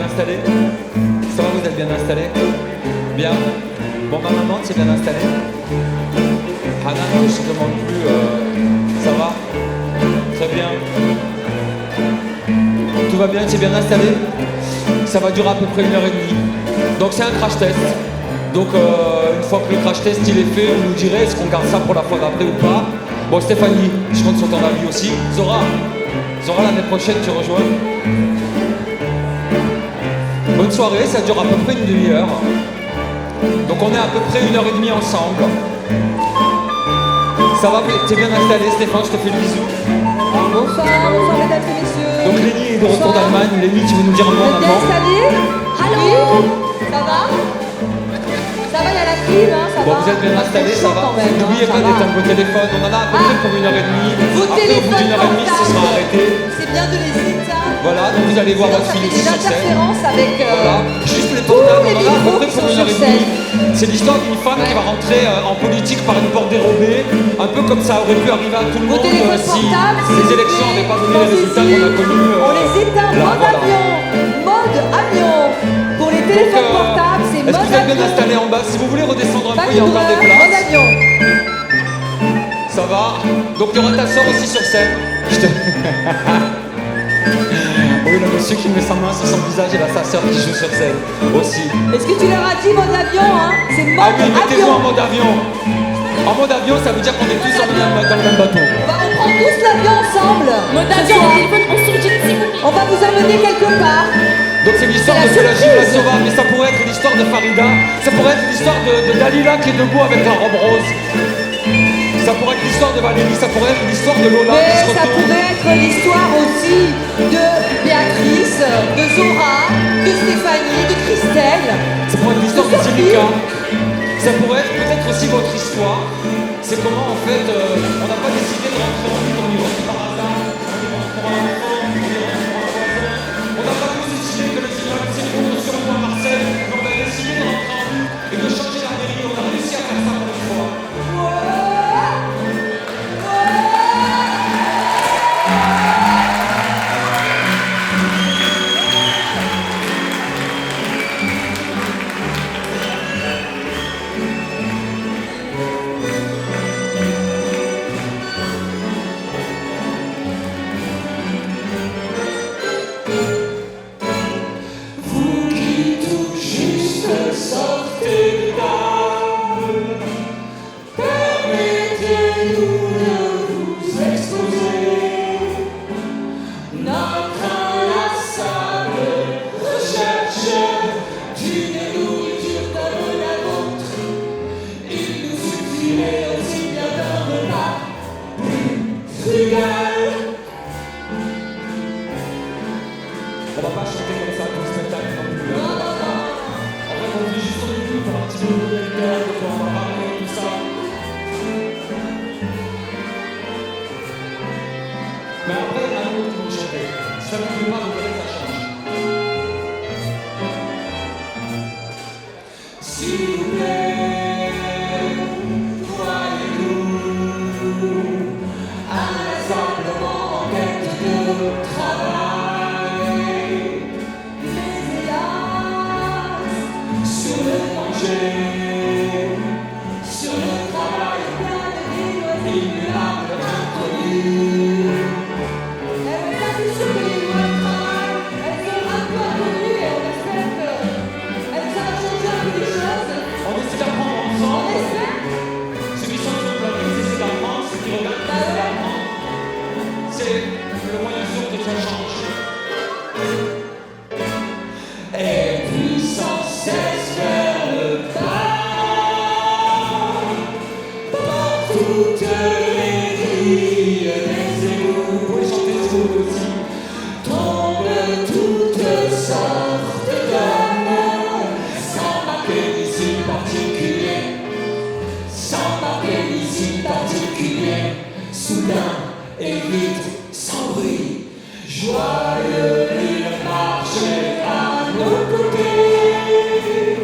installés? Ça va, vous êtes bien installés? Bien. Bon, ma maman, tu es bien installée? Ah non, non, je te demande plus. Ça va? Très bien. Tout va bien, tu es bien installé? Ça va durer à peu près 1h30. Donc c'est un crash test. Donc une fois que le crash test il est fait, vous nous direz est-ce qu'on garde ça pour la fois d'après ou pas. Bon Stéphanie, je compte sur ton avis aussi. Zora l'année prochaine tu rejoins. Bonne soirée, ça dure à peu près une demi-heure. Donc on est à peu près 1h30 ensemble. Ça va, t'es bien installé Stéphane, je te fais le bisou. Bonsoir mesdames et messieurs. Donc Lénie est de retour d'Allemagne. Lénie, tu veux nous dire un mot Vous êtes bien maintenant? installés? Allô? Ça va? Ça va, il y a la clim, hein, ça Bon, va? vous êtes bien installés, ça va? Quand même, N'oubliez ça pas va. d'éteindre vos téléphones. On en a à peu près pour 1h30. Vos Après, au bout téléphones d'une heure et demie, ce sera portables. arrêté. C'est bien de les éteindre. Voilà, donc vous allez voir votre Sinon, film ça ici fait des sur scène. interférences avec Voilà, juste les tous portables, les on en a à peu micros près qui pour sont 1h30. sur scène. C'est l'histoire d'une femme qui va rentrer en politique par une porte dérobée, un peu comme ça aurait pu arriver à tout le Vos monde téléphones si portables, les élections n'avaient pas donné les résultats qu'on a connus. On les éteint, là, mode voilà. avion. Mode avion. Pour les téléphones portables, c'est Est-ce mode que vous êtes bien avion. installé en bas? Si vous voulez redescendre un Pas peu, il y a encore des mode places. avion. Ça va? Donc il y aura ta soeur aussi sur scène. Oui, le monsieur qui met sa main sur son visage et là sa soeur qui joue sur scène aussi. Est-ce que tu leur as dit mode avion, hein? C'est mode Ah oui, mettez-vous avion. en mode avion. En mode avion, ça veut dire qu'on est tous dans le même bateau. On prend tous l'avion ensemble. Mode Ce avion, soir. téléphone en surjet, s'il vous plaît. On va vous emmener quelque part. Donc c'est l'histoire C'est de la Pélagie surprise. Vlasova, mais ça pourrait être l'histoire de Farida, ça pourrait être l'histoire de Dalila qui est debout avec la robe rose. Ça pourrait être l'histoire de Valérie, ça pourrait être l'histoire de Lola qui Mais se ça retourne. pourrait être l'histoire aussi de Béatrice, de Zora, de Stéphanie, de Christelle. Ça pourrait être l'histoire de Sophie. Zilika. Ça pourrait être peut-être aussi votre histoire. C'est comment en fait on n'a pas décidé de rentrer en lutte, on y rentre par hasard, on y rentre pour un enfant, on y rentre pour un voisin. On n'a pas tous décidé que le final c'est une contre sur moi Marcel, mais on a décidé de rentrer en lutte et de changer la mairie. On a réussi à faire ça pour une fois. Vous qui tout juste sortez de l'âme, permettez-nous de vous exposer notre inlassable recherche d'une nourriture comme la vôtre. Il nous suffirait aussi bien d'un repas plus frugal. On va pas chanter comme ça tout le spectacle non plus. Non, non, non. En fait, on vit juste au début pour un petit peu de lecteur, donc on va parler de tout ça. Mais après, il y en a un autre qui vont chanter. Si ça ne vous plaît pas, vous verrez, ça change. S'il vous plaît, voyez-nous inlassablement en quête de travail. Mais hélas, sur le danger, sur le travail, immuable, inconnu. Ça, c'est sûr que les lois de travail, elles sont un peu inconnues et on espère que ça va changer un peu les choses. On essaie d'apprendre On ensemble. espère. Ceux qui sont sur le plateau, ils essaient d'apprendre. Ceux qui regardent, ils essaient d'apprendre. C'est le moyen sûr que ça change. Et puis sans cesse vers le bas, par toutes les grilles des égouts. Vous pouvez chanter ce que vous voulez aussi. Tombent toutes sortes d'hommes, sans marquer des signes particuliers, sans marquer des signes particuliers, soudain et vite, sans bruit, joyeux ils marchaient à nos côtés,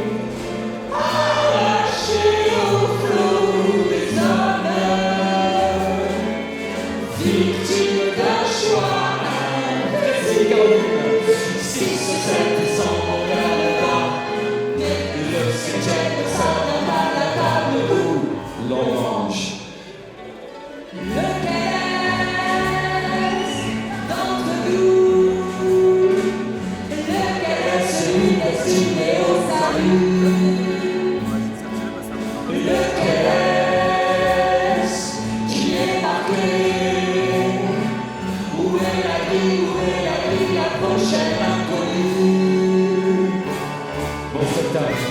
arrachés au flot des hommes, victimes d'un choix imprécis. 6, 7, 100 l'orange. Lequel d'entre nous, lequel est celui destiné au salut? Lequel est-ce qui est marqué? Où est la vie, la prochaine inconnue? Bon spectacle.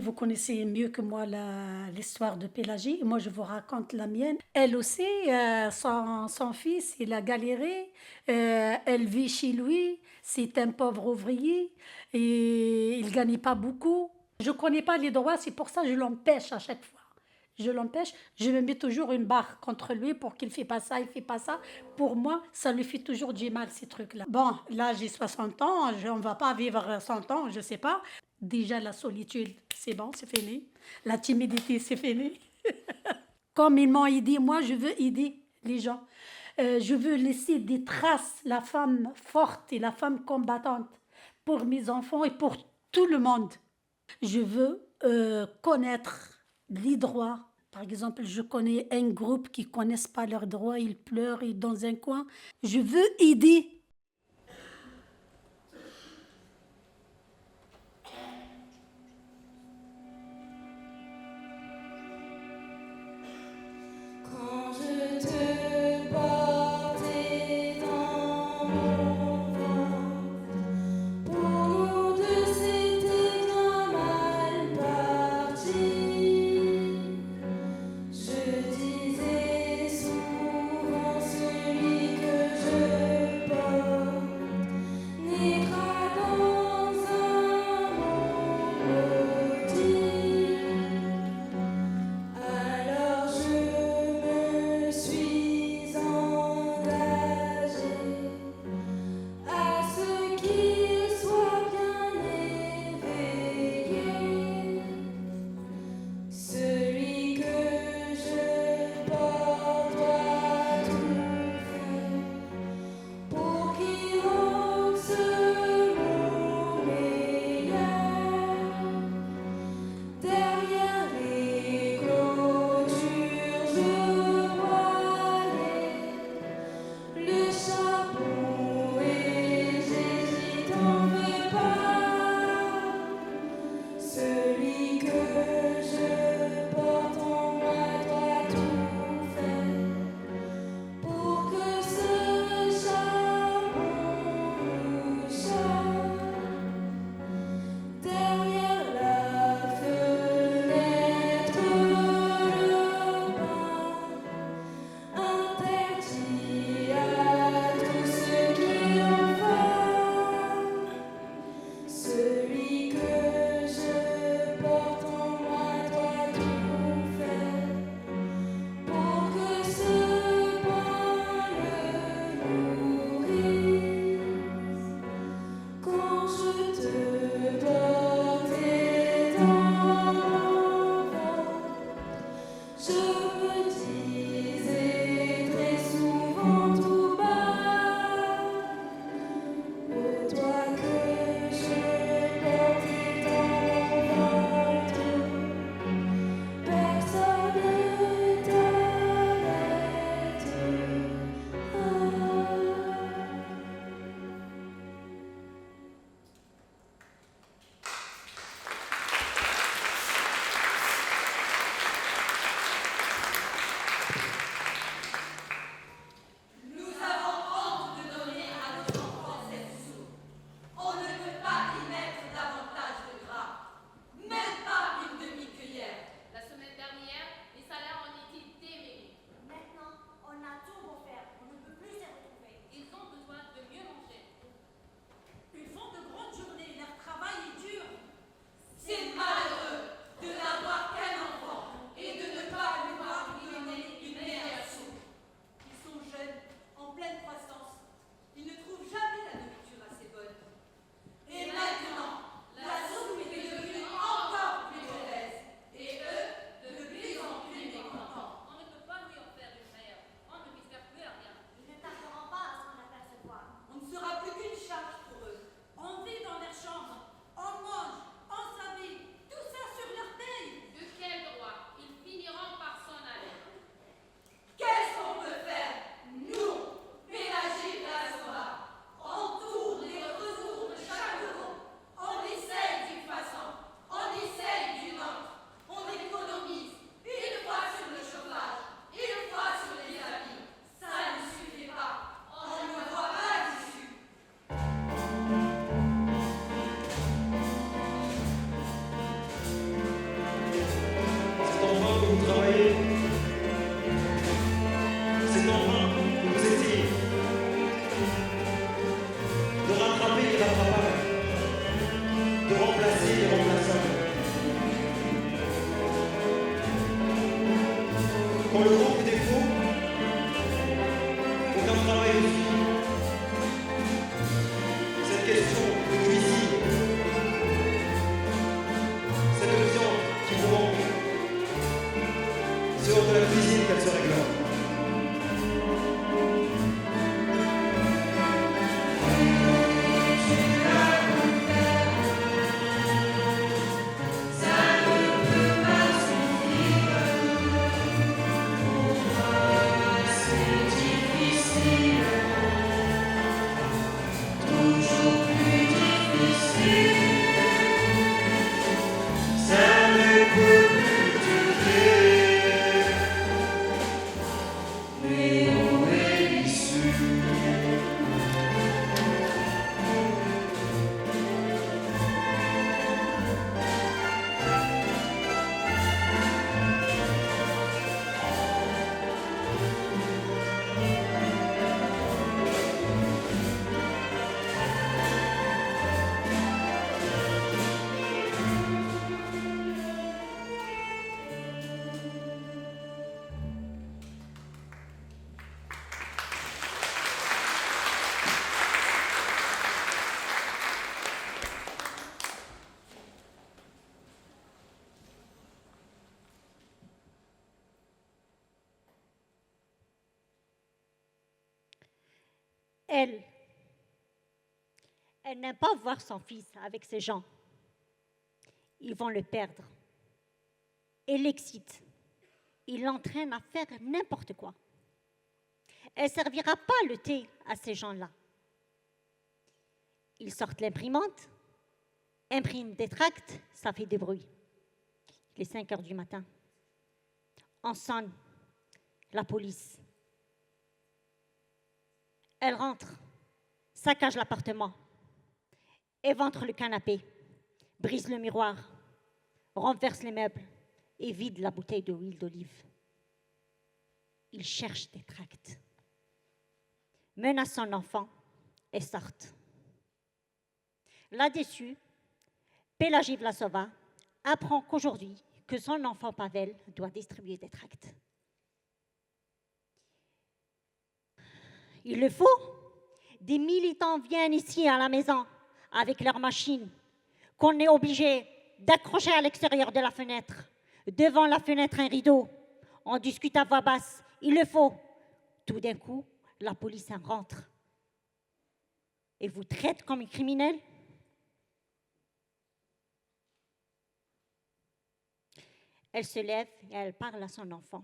vous connaissez mieux que moi l'histoire de Pélagie. Moi, je vous raconte la mienne. Elle aussi, son fils, il a galéré. Elle vit chez lui. C'est un pauvre ouvrier. Et il ne gagne pas beaucoup. Je ne connais pas les droits, c'est pour ça que je l'empêche à chaque fois. Je l'empêche, je me mets toujours une barre contre lui pour qu'il ne fait pas ça, il ne fait pas ça. Pour moi, ça lui fait toujours du mal, ces trucs-là. Bon, là, j'ai 60 ans, on ne va pas vivre 100 ans, je ne sais pas. Déjà, la solitude, c'est bon, c'est fini. La timidité, c'est fini. Comme ils m'ont aidé, moi, je veux aider les gens. Je veux laisser des traces, la femme forte et la femme combattante pour mes enfants et pour tout le monde. Je veux connaître les droits. Par exemple, je connais un groupe qui ne connaissent pas leurs droits, ils pleurent ils dans un coin. Je veux aider. Quand je te portais dans mon ventre, pour nous deux c'était un mal parti. Je disais souvent celui que je porte. irrattrapables, de remplacer les remplaçables. Quand le groupe fait défaut, aucun travail ne suit. Cette question de cuisine, cette viande qui vous manque, c'est hors de la cuisine qu'elle se réglera. Elle n'aime pas voir son fils avec ces gens. Ils vont le perdre. Elle l'excite. Il l'entraîne à faire n'importe quoi. Elle ne servira pas le thé à ces gens-là. Ils sortent l'imprimante, impriment des tracts, ça fait des bruits. Il est 5 heures du matin. On sonne. La police. Elle rentre, saccage l'appartement, éventre le canapé, brise le miroir, renverse les meubles et vide la bouteille de huile d'olive. Il cherche des tracts, menace son enfant et sortent. Là-dessus, Pélagie Vlasova apprend qu'aujourd'hui, que son enfant Pavel doit distribuer des tracts. Il le faut. Des militants viennent ici à la maison avec leurs machines qu'on est obligé d'accrocher à l'extérieur de la fenêtre. Devant la fenêtre, un rideau. On discute à voix basse. Il le faut. Tout d'un coup, la police en rentre et vous traite comme une criminelle. Elle se lève et elle parle à son enfant.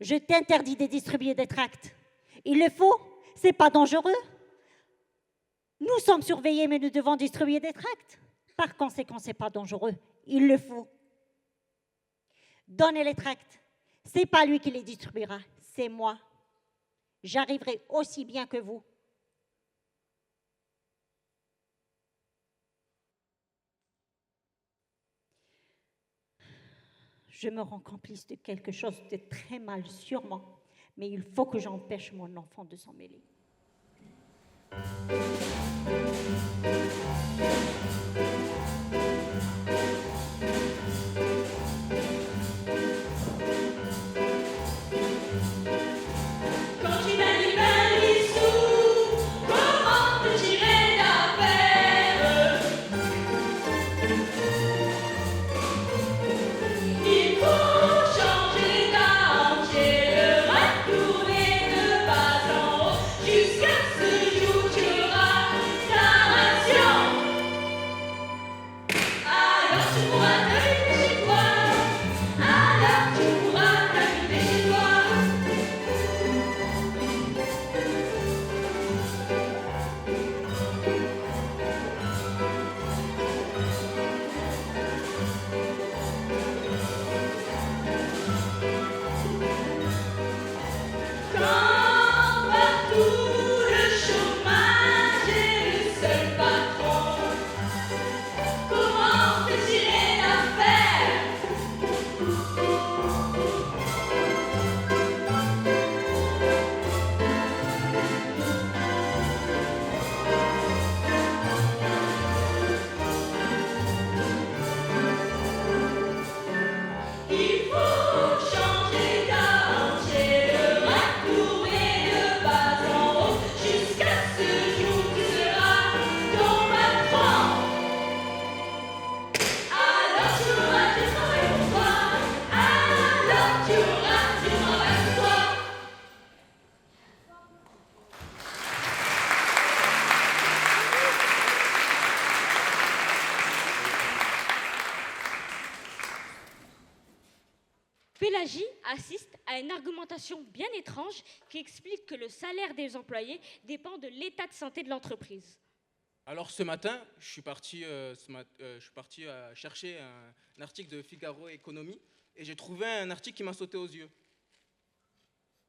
Je t'interdis de distribuer des tracts. Il le faut, c'est pas dangereux. Nous sommes surveillés, mais nous devons distribuer des tracts. Par conséquent, c'est pas dangereux. Il le faut. Donnez les tracts. C'est pas lui qui les distribuera, c'est moi. J'arriverai aussi bien que vous. Je me rends complice de quelque chose de très mal, sûrement, mais il faut que j'empêche mon enfant de s'en mêler. Je Pélagie assiste à une argumentation bien étrange qui explique que le salaire des employés dépend de l'état de santé de l'entreprise. Alors ce matin, je suis parti chercher un article de Figaro Économie et j'ai trouvé un article qui m'a sauté aux yeux.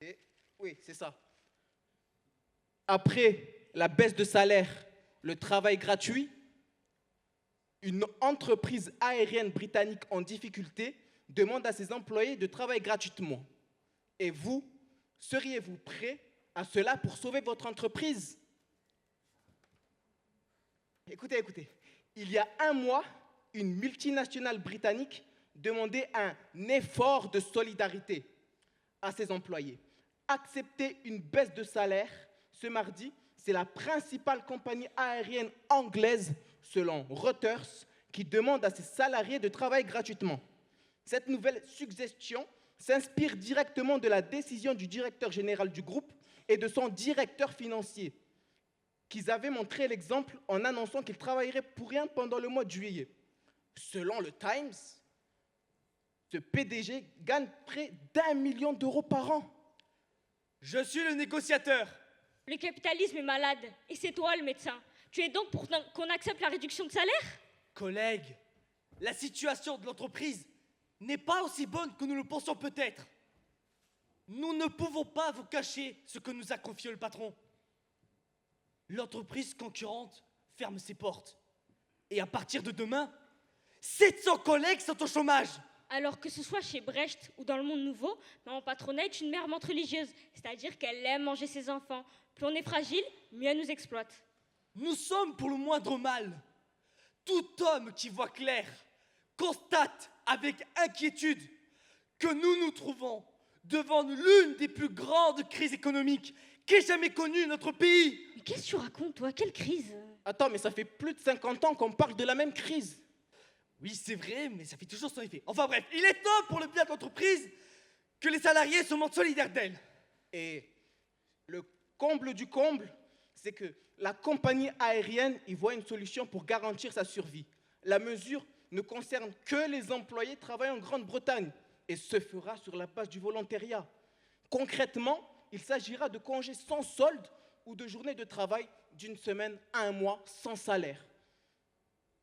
Et oui, c'est ça. Après la baisse de salaire, le travail gratuit, une entreprise aérienne britannique en difficulté demande à ses employés de travailler gratuitement. Et vous, seriez-vous prêt à cela pour sauver votre entreprise ? Écoutez. Il y a un mois, une multinationale britannique demandait un effort de solidarité à ses employés. Accepter une baisse de salaire ce mardi, c'est la principale compagnie aérienne anglaise, selon Reuters, qui demande à ses salariés de travailler gratuitement. Cette nouvelle suggestion s'inspire directement de la décision du directeur général du groupe et de son directeur financier, qu'ils avaient montré l'exemple en annonçant qu'ils travailleraient pour rien pendant le mois de juillet. Selon le Times, ce PDG gagne près d'1 million d'euros par an. Je suis le négociateur. Le capitalisme est malade et c'est toi le médecin. Tu es donc pour qu'on accepte la réduction de salaire ? Collègues, la situation de l'entreprise n'est pas aussi bonne que nous le pensions peut-être. Nous ne pouvons pas vous cacher ce que nous a confié le patron. L'entreprise concurrente ferme ses portes. Et à partir de demain, 700 collègues sont au chômage. Alors que ce soit chez Brecht ou dans le monde nouveau, maman patronat est une mère menthe religieuse, c'est-à-dire qu'elle aime manger ses enfants. Plus on est fragile, mieux elle nous exploite. Nous sommes pour le moindre mal. Tout homme qui voit clair constate avec inquiétude que nous nous trouvons devant l'une des plus grandes crises économiques qu'ait jamais connue notre pays. Mais qu'est-ce que tu racontes, toi ? Quelle crise ? Attends, mais ça fait plus de 50 ans qu'on parle de la même crise. Oui, c'est vrai, mais ça fait toujours son effet. Enfin bref, il est temps pour le bien de l'entreprise que les salariés se montrent solidaires d'elle. Et le comble du comble, c'est que la compagnie aérienne y voit une solution pour garantir sa survie. La mesure ne concerne que les employés travaillant en Grande-Bretagne et se fera sur la base du volontariat. Concrètement, il s'agira de congés sans solde ou de journées de travail d'une semaine à un mois sans salaire.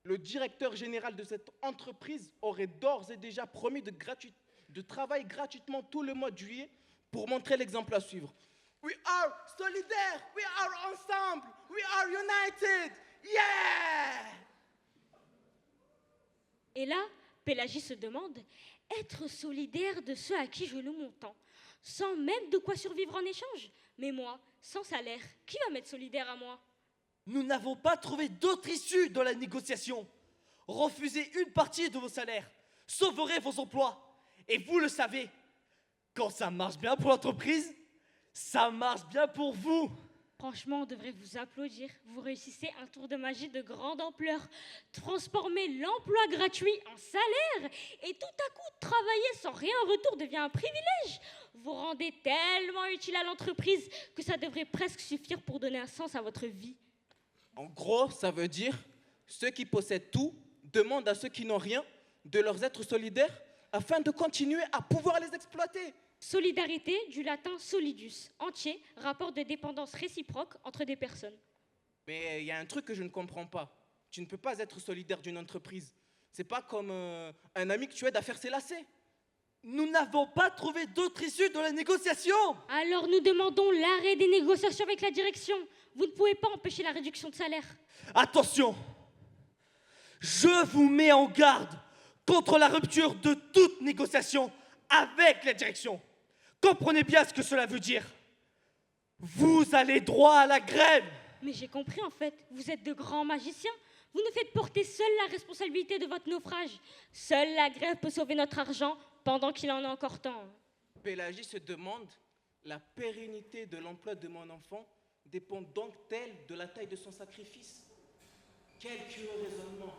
Le directeur général de cette entreprise aurait d'ores et déjà promis de travailler gratuitement tout le mois de juillet pour montrer l'exemple à suivre. We are solidaires, we are ensemble, we are united, yeah! Et là, Pélagie se demande, être solidaire de ceux à qui je loue mon temps, sans même de quoi survivre en échange. Mais moi, sans salaire, qui va m'être solidaire à moi ? Nous n'avons pas trouvé d'autre issue dans la négociation. Refuser une partie de vos salaires sauverait vos emplois. Et vous le savez, quand ça marche bien pour l'entreprise, ça marche bien pour vous. Franchement, on devrait vous applaudir. Vous réussissez un tour de magie de grande ampleur. Transformer l'emploi gratuit en salaire et tout à coup, travailler sans rien en retour devient un privilège. Vous rendez tellement utile à l'entreprise que ça devrait presque suffire pour donner un sens à votre vie. En gros, ça veut dire ceux qui possèdent tout demandent à ceux qui n'ont rien de leur être solidaires afin de continuer à pouvoir les exploiter. Solidarité, du latin solidus, entier, rapport de dépendance réciproque entre des personnes. Mais il y a un truc que je ne comprends pas. Tu ne peux pas être solidaire d'une entreprise. C'est pas comme un ami que tu aides à faire ses lacets. Nous n'avons pas trouvé d'autre issue dans la négociation. Alors nous demandons l'arrêt des négociations avec la direction. Vous ne pouvez pas empêcher la réduction de salaire. Attention, je vous mets en garde contre la rupture de toute négociation avec la direction. Comprenez bien ce que cela veut dire. Vous allez droit à la grève. Mais j'ai compris en fait, vous êtes de grands magiciens. Vous nous faites porter seul la responsabilité de votre naufrage. Seule la grève peut sauver notre argent pendant qu'il en a encore temps. Pélagie se demande, la pérennité de l'emploi de mon enfant dépend donc-elle de la taille de son sacrifice? Quel curieux raisonnement!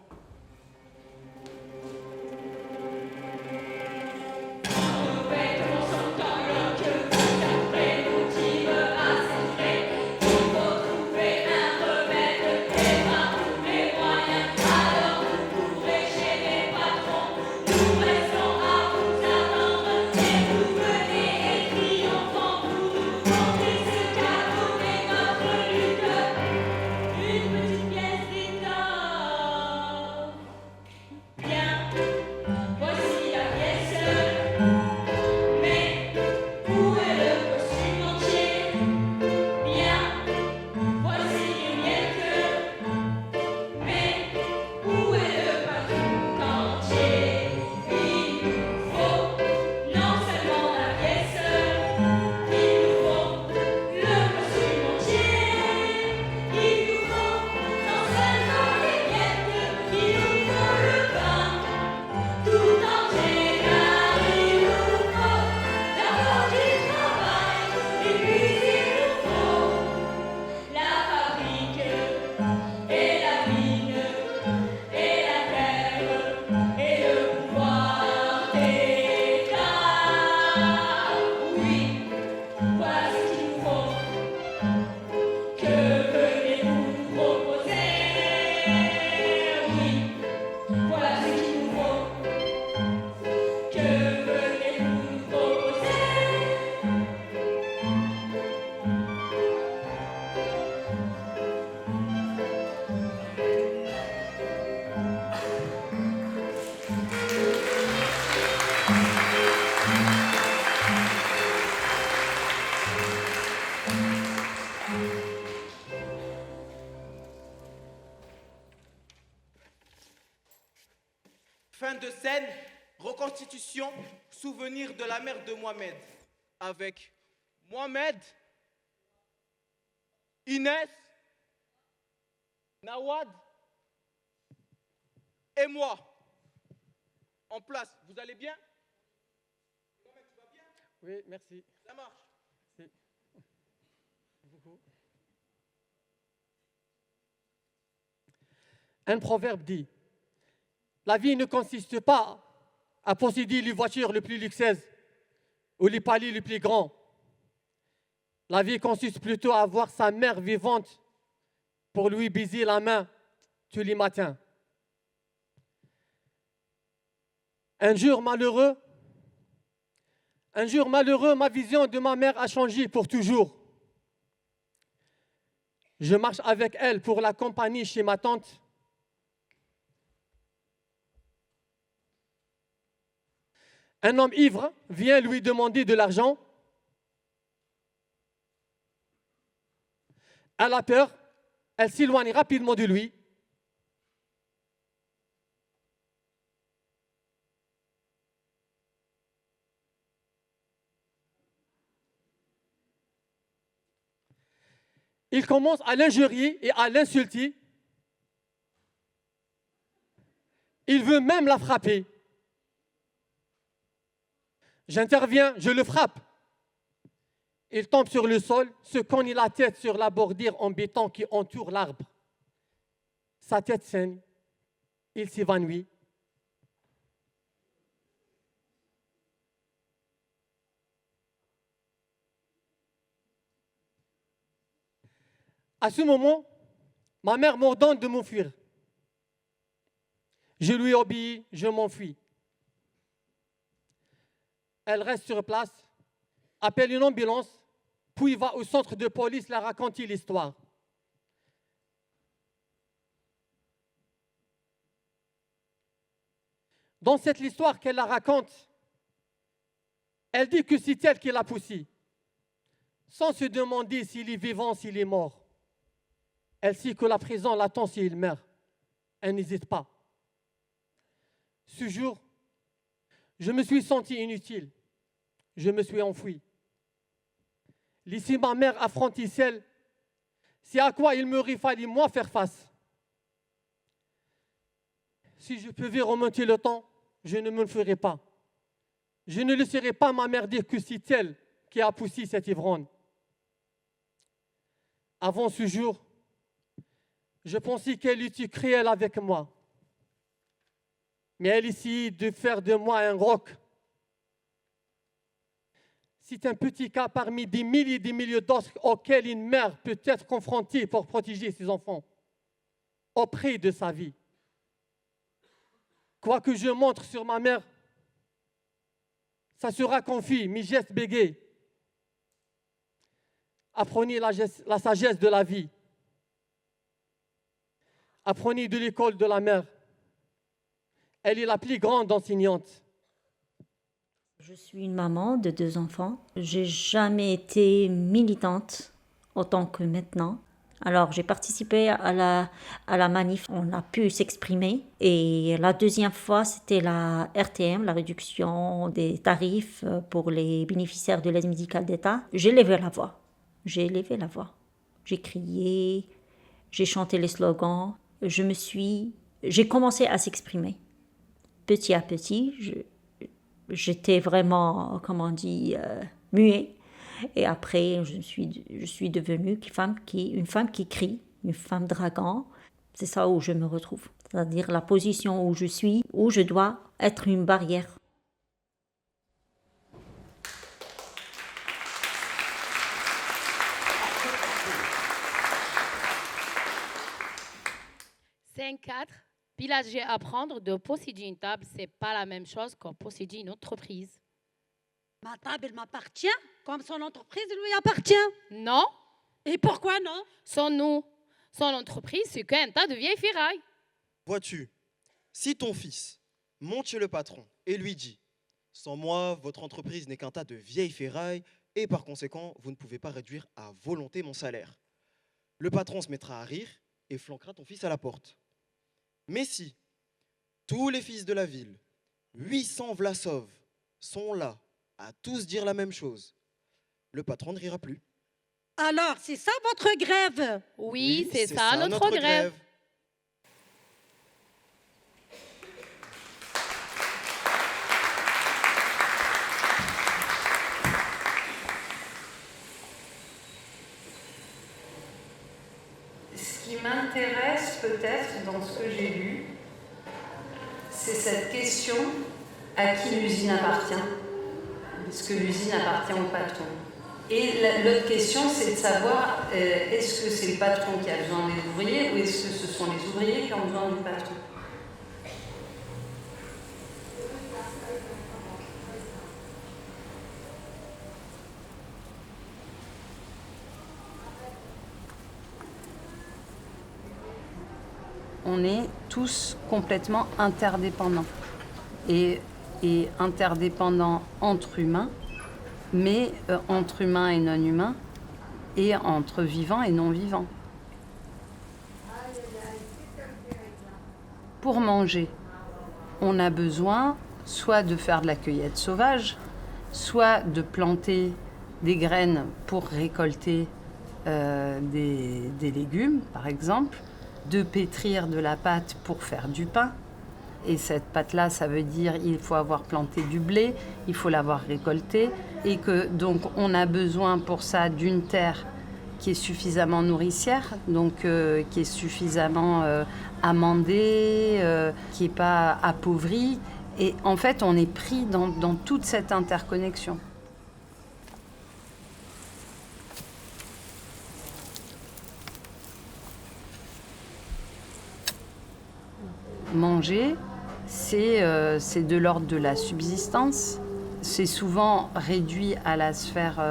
Fin de scène, reconstitution, souvenir de la mère de Mohamed. Avec Mohamed, Inès, Nawad et moi. En place, vous allez bien? Mohamed, tu vas bien? Oui, merci. Ça marche. Merci beaucoup. Un proverbe dit, la vie ne consiste pas à posséder les voitures les plus luxueuses ou les palais les plus grands. La vie consiste plutôt à avoir sa mère vivante pour lui baiser la main tous les matins. Un jour malheureux, ma vision de ma mère a changé pour toujours. Je marche avec elle pour l'accompagner chez ma tante. Un homme ivre vient lui demander de l'argent. Elle a peur, elle s'éloigne rapidement de lui. Il commence à l'injurier et à l'insulter. Il veut même la frapper. J'interviens, je le frappe. Il tombe sur le sol, se cogne la tête sur la bordure en béton qui entoure l'arbre. Sa tête saigne. Il s'évanouit. À ce moment, ma mère m'ordonne de m'enfuir. Je lui obéis, je m'enfuis. Elle reste sur place, appelle une ambulance, puis va au centre de police la raconter l'histoire. Dans cette histoire qu'elle la raconte, elle dit que c'est elle qui l'a poussé, sans se demander s'il est vivant, s'il est mort. Elle sait que la prison l'attend s'il meurt. Elle n'hésite pas. Ce jour, je me suis senti inutile. Je me suis enfoui. Laisser ma mère affronter celle, c'est à quoi il m'aurait fallu moi faire face. Si je pouvais remonter le temps, je ne me le ferais pas. Je ne laisserais pas ma mère dire que c'est elle qui a poussé cette ivrogne. Avant ce jour, je pensais qu'elle était cruelle avec moi. Mais elle essayait de faire de moi un roc. C'est un petit cas parmi des milliers et des milliers d'autres auxquels une mère peut être confrontée pour protéger ses enfants, auprès de sa vie. Quoi que je montre sur ma mère, ça sera confus, mes gestes bégayent. Apprenez la sagesse de la vie. Apprenez de l'école de la mère. Elle est la plus grande enseignante. Je suis une maman de 2 enfants. J'ai jamais été militante autant que maintenant. Alors, j'ai participé à la manif. On a pu s'exprimer. Et la deuxième fois, c'était la RTM, la réduction des tarifs pour les bénéficiaires de l'aide médicale d'État. J'ai levé la voix. J'ai crié, j'ai chanté les slogans. J'ai commencé à s'exprimer. Petit à petit, j'étais vraiment, muet. Et après, je suis devenue une femme qui crie, une femme dragon. C'est ça où je me retrouve. C'est-à-dire la position où je suis, où je dois être une barrière. Pilager apprendre de posséder une table, c'est pas la même chose que posséder une entreprise. Ma table, elle m'appartient, comme son entreprise lui appartient. Non. Et pourquoi non? Son entreprise, c'est qu'un tas de vieilles ferrailles. Vois-tu, si ton fils monte chez le patron et lui dit « Sans moi, votre entreprise n'est qu'un tas de vieilles ferrailles et par conséquent, vous ne pouvez pas réduire à volonté mon salaire », le patron se mettra à rire et flanquera ton fils à la porte. Mais si, Tous les fils de la ville, 800 Vlasov, sont là à tous dire la même chose. Le patron ne rira plus. Alors, c'est ça votre grève? Oui, c'est ça notre grève. Ce qui m'intéresse peut-être dans ce que j'ai lu, c'est cette question à qui l'usine appartient. Est-ce que l'usine appartient au patron? Et l'autre question, c'est de savoir est-ce que c'est le patron qui a besoin des ouvriers ou est-ce que ce sont les ouvriers qui ont besoin du patron? On est tous complètement interdépendants. Et interdépendants entre humains, mais entre humains et non-humains, et entre vivants et non-vivants. Pour manger, on a besoin soit de faire de la cueillette sauvage, soit de planter des graines pour récolter des légumes, par exemple, de pétrir de la pâte pour faire du pain. Et cette pâte-là, ça veut dire qu'il faut avoir planté du blé, il faut l'avoir récolté, et que donc on a besoin pour ça d'une terre qui est suffisamment nourricière, donc qui est suffisamment amendée, qui n'est pas appauvrie. Et en fait, on est pris dans toute cette interconnexion. Manger, c'est de l'ordre de la subsistance. C'est souvent réduit à la sphère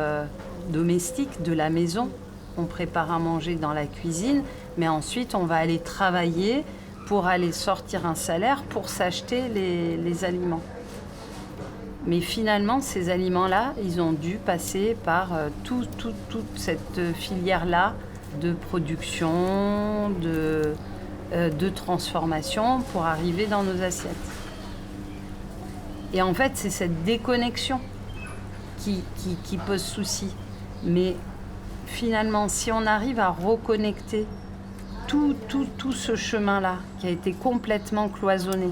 domestique de la maison. On prépare à manger dans la cuisine, mais ensuite on va aller travailler pour aller sortir un salaire pour s'acheter les aliments. Mais finalement, ces aliments-là, ils ont dû passer par toute cette filière-là de production, de transformation pour arriver dans nos assiettes. Et en fait, c'est cette déconnexion qui pose souci. Mais finalement, si on arrive à reconnecter tout ce chemin-là qui a été complètement cloisonné,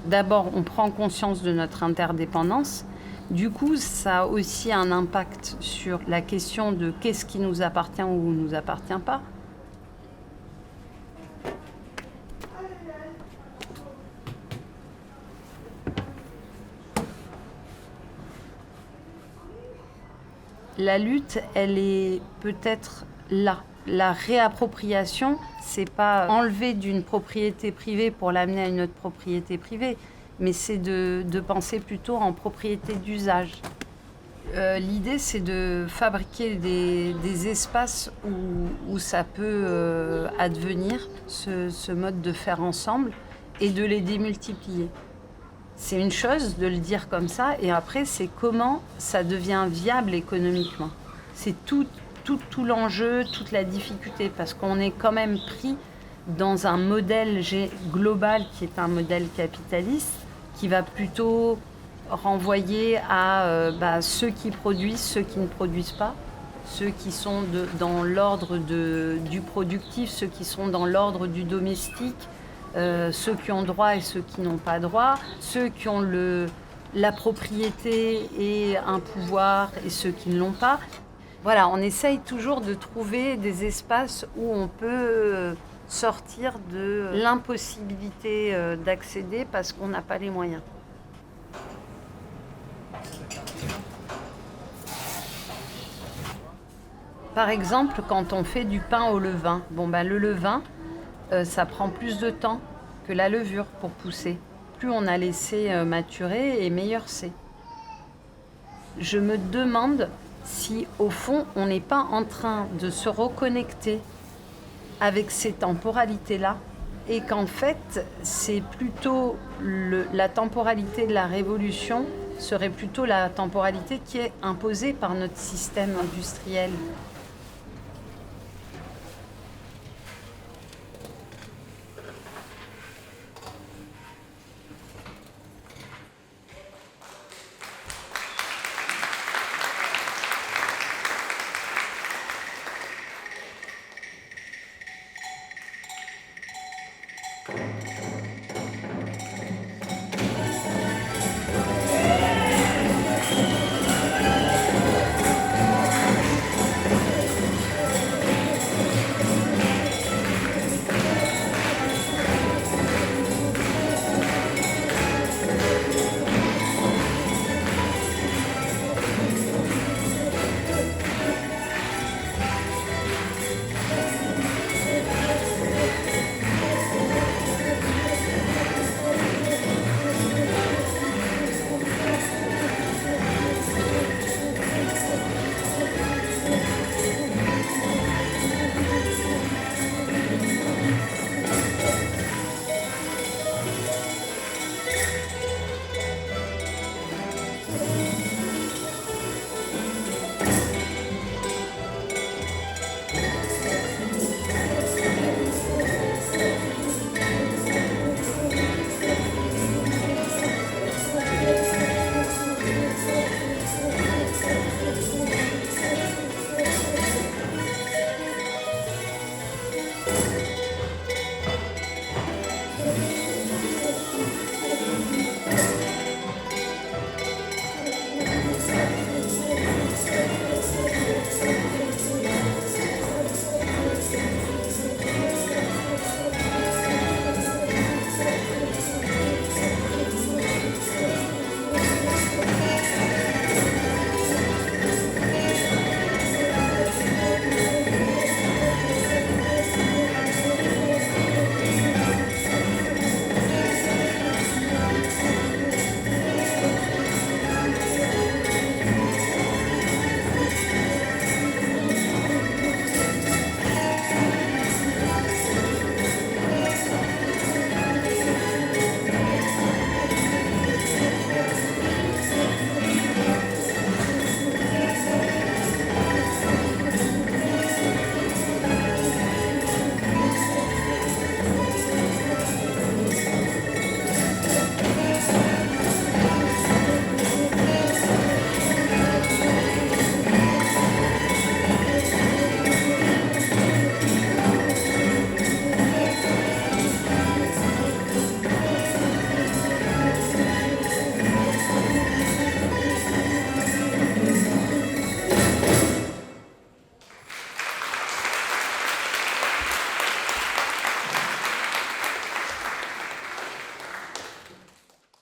d'abord, on prend conscience de notre interdépendance. Du coup, ça a aussi un impact sur la question de qu'est-ce qui nous appartient ou ne nous appartient pas. La lutte, elle est peut-être là. La réappropriation, c'est pas enlever d'une propriété privée pour l'amener à une autre propriété privée, mais c'est de penser plutôt en propriété d'usage. L'idée, c'est de fabriquer des espaces où ça peut advenir, ce mode de faire ensemble, et de les démultiplier. C'est une chose de le dire comme ça, et après, c'est comment ça devient viable économiquement. C'est tout l'enjeu, toute la difficulté, parce qu'on est quand même pris dans un modèle global qui est un modèle capitaliste, qui va plutôt renvoyer à ceux qui produisent, ceux qui ne produisent pas, ceux qui sont dans l'ordre du productif, ceux qui sont dans l'ordre du domestique, ceux qui ont droit et ceux qui n'ont pas droit, ceux qui ont la propriété et un pouvoir et ceux qui ne l'ont pas. Voilà, on essaye toujours de trouver des espaces où on peut sortir de l'impossibilité d'accéder parce qu'on n'a pas les moyens. Par exemple, quand on fait du pain au levain, le levain, ça prend plus de temps que la levure pour pousser. Plus on a laissé maturer et meilleur c'est. Je me demande si, au fond, on n'est pas en train de se reconnecter avec ces temporalités-là et qu'en fait, c'est plutôt la temporalité de la révolution serait plutôt la temporalité qui est imposée par notre système industriel.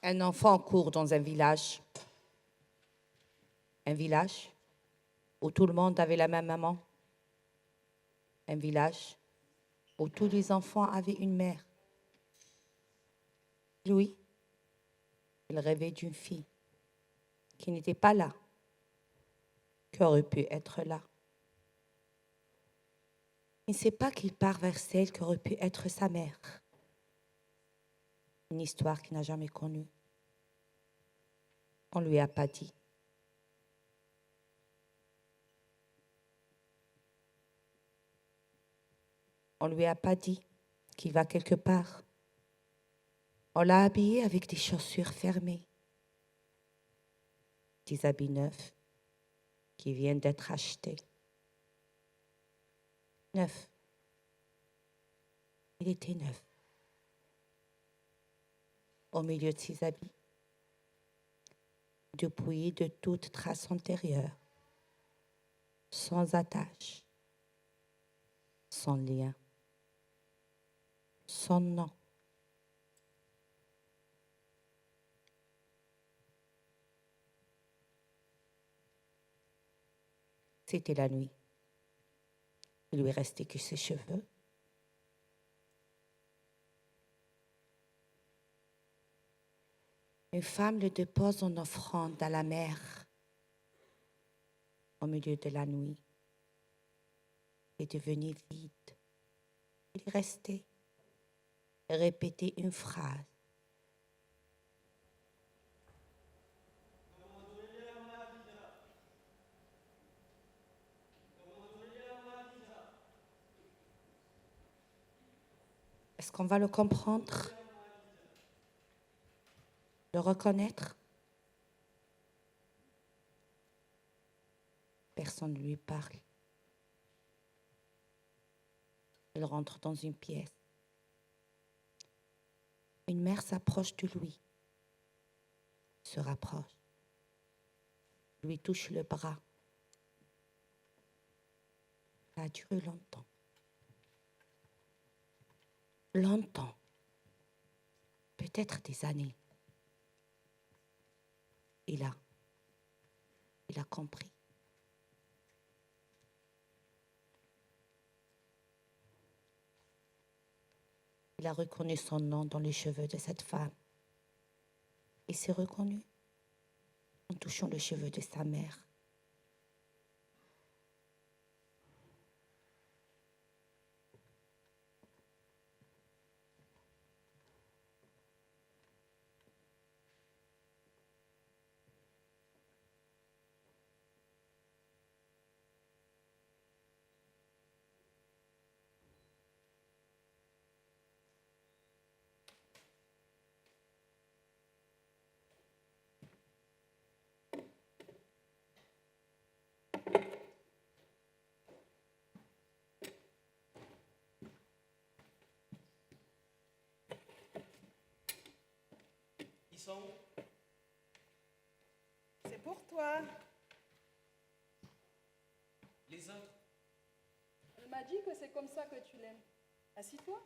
Un enfant court dans un village où tout le monde avait la même maman, un village où tous les enfants avaient une mère. Louis, il rêvait d'une fille qui n'était pas là, qui aurait pu être là. Il ne sait pas qu'il part vers celle qui aurait pu être sa mère. Une histoire qu'il n'a jamais connue. On ne lui a pas dit. On ne lui a pas dit qu'il va quelque part. On l'a habillé avec des chaussures fermées, des habits neufs qui viennent d'être achetés. Neuf. Il était neuf. Au milieu de ses habits, dépouillé de toute trace antérieure, sans attache, sans lien, sans nom. C'était la nuit. Il lui restait que ses cheveux. Une femme le dépose en offrande à la mer au milieu de la nuit. Il est devenu vide. Il est resté répéter une phrase. Est-ce qu'on va le comprendre? Le reconnaître? Personne ne lui parle. Il rentre dans une pièce. Une mère s'approche de lui, se rapproche, lui touche le bras. Ça a duré longtemps. Longtemps. Peut-être des années. Il a compris. Il a reconnu son nom dans les cheveux de cette femme. Il s'est reconnu en touchant les cheveux de sa mère. C'est pour toi. Les autres? Elle m'a dit que c'est comme ça que tu l'aimes. Assis-toi.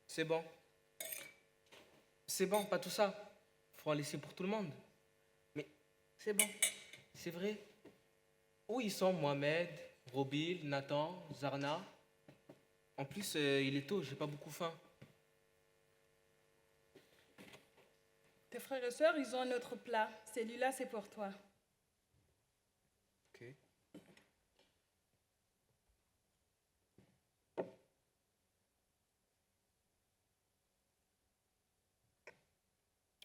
C'est bon. C'est bon, pas tout ça. Faut en laisser pour tout le monde. Mais c'est bon, c'est vrai. Où ils sont, Mohamed, Robil, Nathan, Zarna? En plus, il est tôt, j'ai pas beaucoup faim. Tes frères et sœurs, ils ont un autre plat. Celui-là, c'est pour toi. Ok.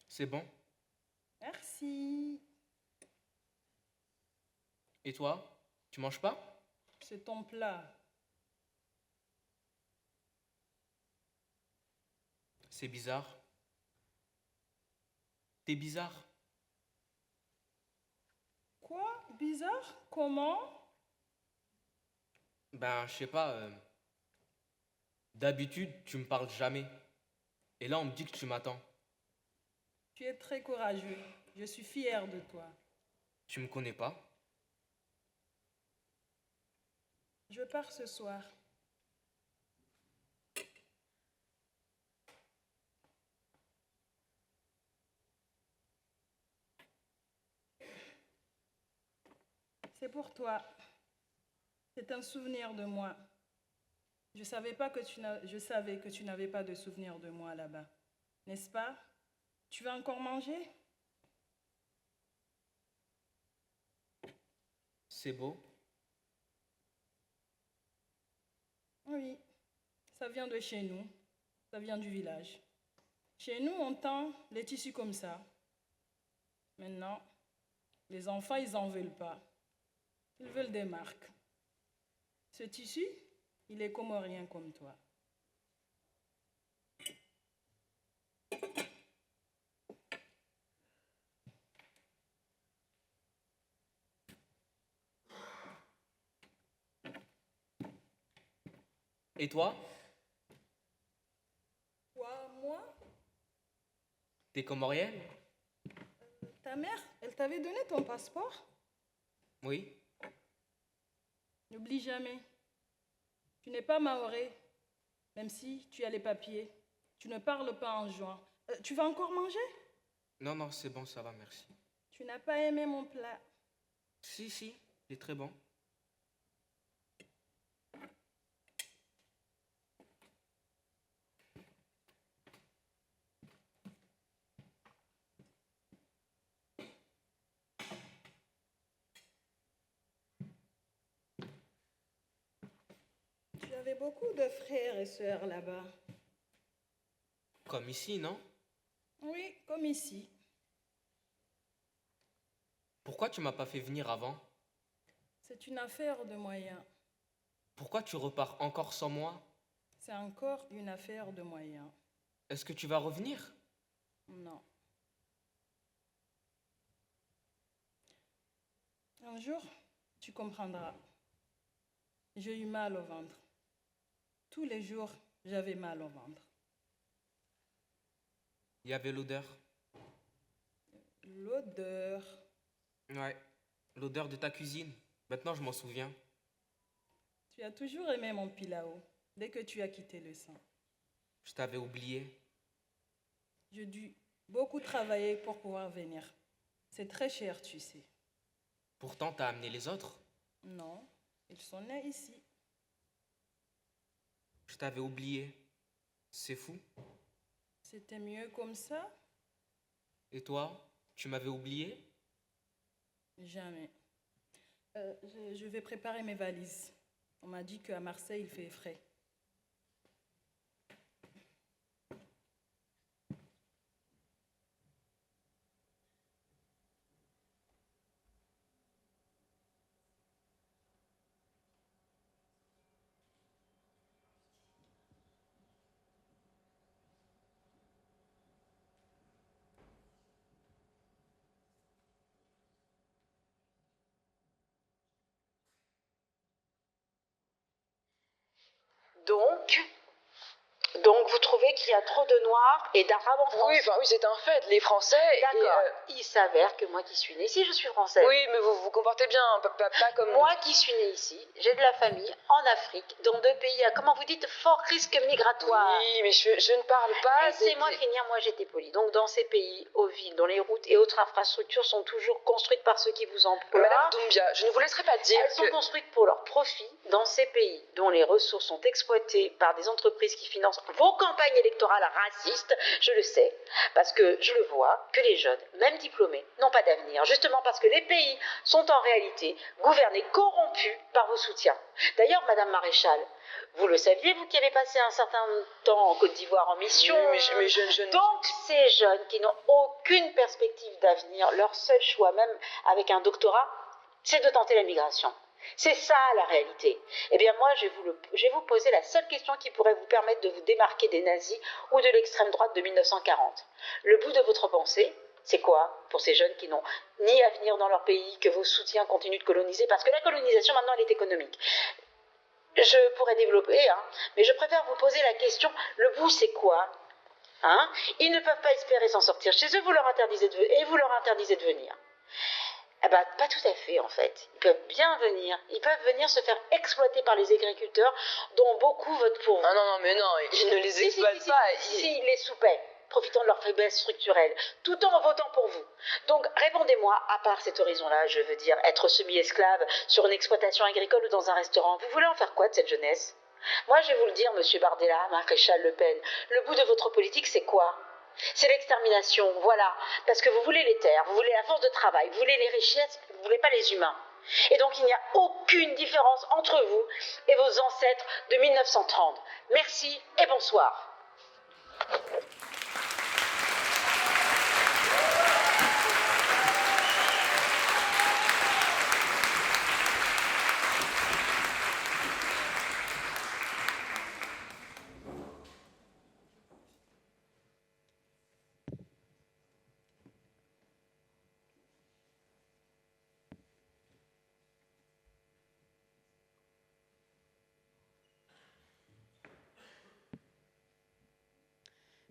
C'est bon. Merci. Et toi, tu manges pas? C'est ton plat. C'est bizarre. T'es bizarre. Quoi? Bizarre? Comment? Ben, je sais pas. D'habitude, tu me parles jamais. Et là, on me dit que tu m'attends. Tu es très courageux. Je suis fière de toi. Tu me connais pas? Je pars ce soir. C'est pour toi. C'est un souvenir de moi. Je savais que tu n'avais pas de souvenir de moi là-bas. N'est-ce pas? Tu vas encore manger? C'est beau. Oui, ça vient de chez nous. Ça vient du village. Chez nous, on tend les tissus comme ça. Maintenant, les enfants, ils n'en veulent pas. Ils veulent des marques. Ce tissu, il est comorien comme toi. Et toi? Quoi, moi? T'es comorienne? Ta mère, elle t'avait donné ton passeport? Oui. N'oublie jamais. Tu n'es pas maoré, même si tu as les papiers. Tu ne parles pas en juin. Tu vas encore manger? Non, non, c'est bon, ça va, merci. Tu n'as pas aimé mon plat? Si, il est très bon. Tu avais beaucoup de frères et sœurs là-bas. Comme ici, non? Oui, comme ici. Pourquoi tu m'as pas fait venir avant? C'est une affaire de moyens. Pourquoi tu repars encore sans moi? C'est encore une affaire de moyens. Est-ce que tu vas revenir? Non. Un jour, tu comprendras. J'ai eu mal au ventre. Tous les jours, j'avais mal au ventre. Il y avait l'odeur. L'odeur. Ouais, l'odeur de ta cuisine. Maintenant, je m'en souviens. Tu as toujours aimé mon pilao, dès que tu as quitté le sang. Je t'avais oublié. J'ai dû beaucoup travailler pour pouvoir venir. C'est très cher, tu sais. Pourtant, t'as amené les autres. Non, ils sont nés ici. Je t'avais oublié. C'est fou. C'était mieux comme ça? Et toi, tu m'avais oublié? Jamais. Je vais préparer mes valises. On m'a dit qu'à Marseille, il fait frais. Donc vous trouvez qu'il y a trop de Noirs et d'Arabes en France? Oui, enfin oui, c'est un fait. Les Français... D'accord. Il s'avère que moi qui suis née ici, je suis française. Oui, mais vous vous comportez bien, pas comme... Moi qui suis née ici, j'ai de la famille en Afrique, dans deux pays à, comment vous dites, fort risque migratoire. Oui, mais je ne parle pas... Laissez-moi finir, moi j'étais polie. Donc dans ces pays, aux villes, dont les routes et autres infrastructures sont toujours construites par ceux qui vous emploient. Madame Doumbia, je ne vous laisserai pas dire Elles sont construites pour leur profit dans ces pays dont les ressources sont exploitées par des entreprises qui financent vos campagnes électorales racistes, je le sais, parce que je le vois, que les jeunes, même diplômés, n'ont pas d'avenir, justement parce que les pays sont en réalité gouvernés, corrompus par vos soutiens. D'ailleurs, Madame Maréchal, vous le saviez, vous qui avez passé un certain temps en Côte d'Ivoire en mission, donc ces jeunes qui n'ont aucune perspective d'avenir, leur seul choix, même avec un doctorat, c'est de tenter la migration. C'est ça la réalité. Eh bien moi, je vais vous poser la seule question qui pourrait vous permettre de vous démarquer des nazis ou de l'extrême droite de 1940. Le bout de votre pensée, c'est quoi pour ces jeunes qui n'ont ni avenir dans leur pays, que vos soutiens continuent de coloniser, parce que la colonisation maintenant elle est économique. Je pourrais développer, mais je préfère vous poser la question, le bout c'est quoi? Hein? Ils ne peuvent pas espérer s'en sortir chez eux, vous leur interdisez de venir. Eh ben, pas tout à fait en fait. Ils peuvent bien venir. Ils peuvent venir se faire exploiter par les agriculteurs dont beaucoup votent pour vous. Ah non, mais non, ils ne les exploitent pas. Si, ils les soupaient, profitant de leur faiblesse structurelle, tout en votant pour vous. Donc, répondez-moi, à part cet horizon-là, je veux dire, être semi-esclave sur une exploitation agricole ou dans un restaurant, vous voulez en faire quoi de cette jeunesse? Moi, je vais vous le dire, monsieur Bardella, maréchal Le Pen, le bout de votre politique, c'est quoi? C'est l'extermination, voilà. Parce que vous voulez les terres, vous voulez la force de travail, vous voulez les richesses, vous ne voulez pas les humains. Et donc, il n'y a aucune différence entre vous et vos ancêtres de 1930. Merci et bonsoir.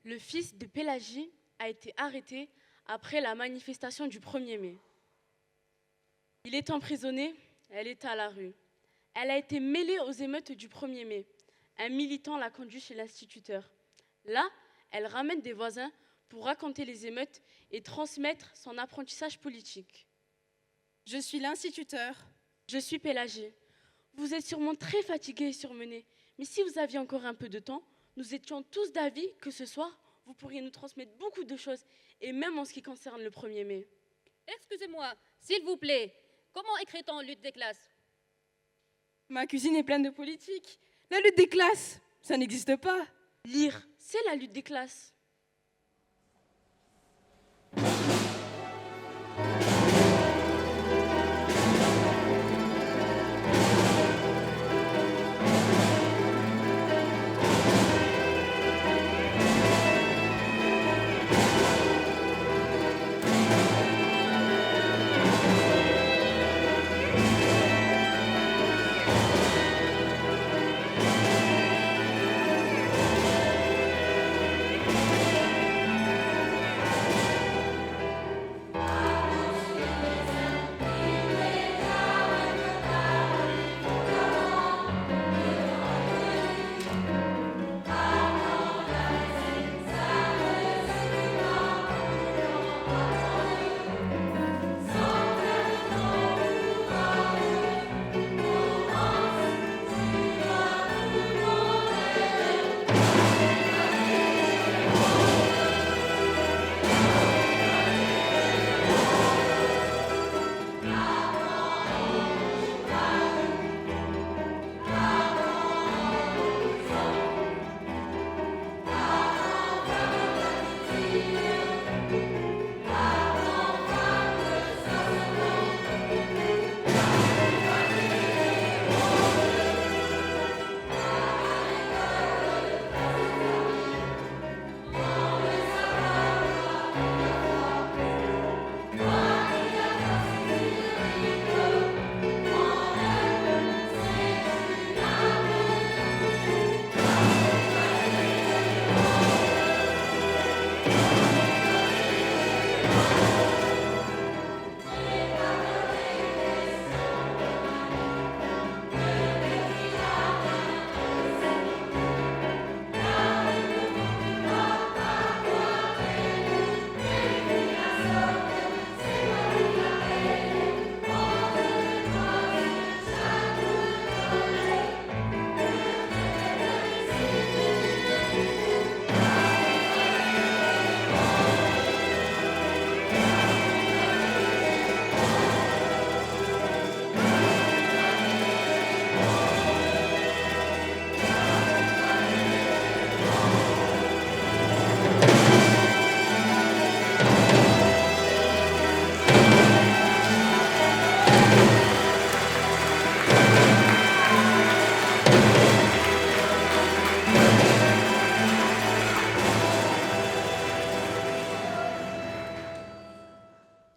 Le fils de Pélagie a été arrêté après la manifestation du 1er mai. Il est emprisonné, elle est à la rue. Elle a été mêlée aux émeutes du 1er mai. Un militant l'a conduit chez l'instituteur. Là, elle ramène des voisins pour raconter les émeutes et transmettre son apprentissage politique. Je suis l'instituteur. Je suis Pélagie. Vous êtes sûrement très fatigué et surmené, mais si vous aviez encore un peu de temps, nous étions tous d'avis que ce soir, vous pourriez nous transmettre beaucoup de choses, et même en ce qui concerne le 1er mai. Excusez-moi, s'il vous plaît, comment écrit-on lutte des classes? Ma cuisine est pleine de politique. La lutte des classes, ça n'existe pas. Lire, c'est la lutte des classes.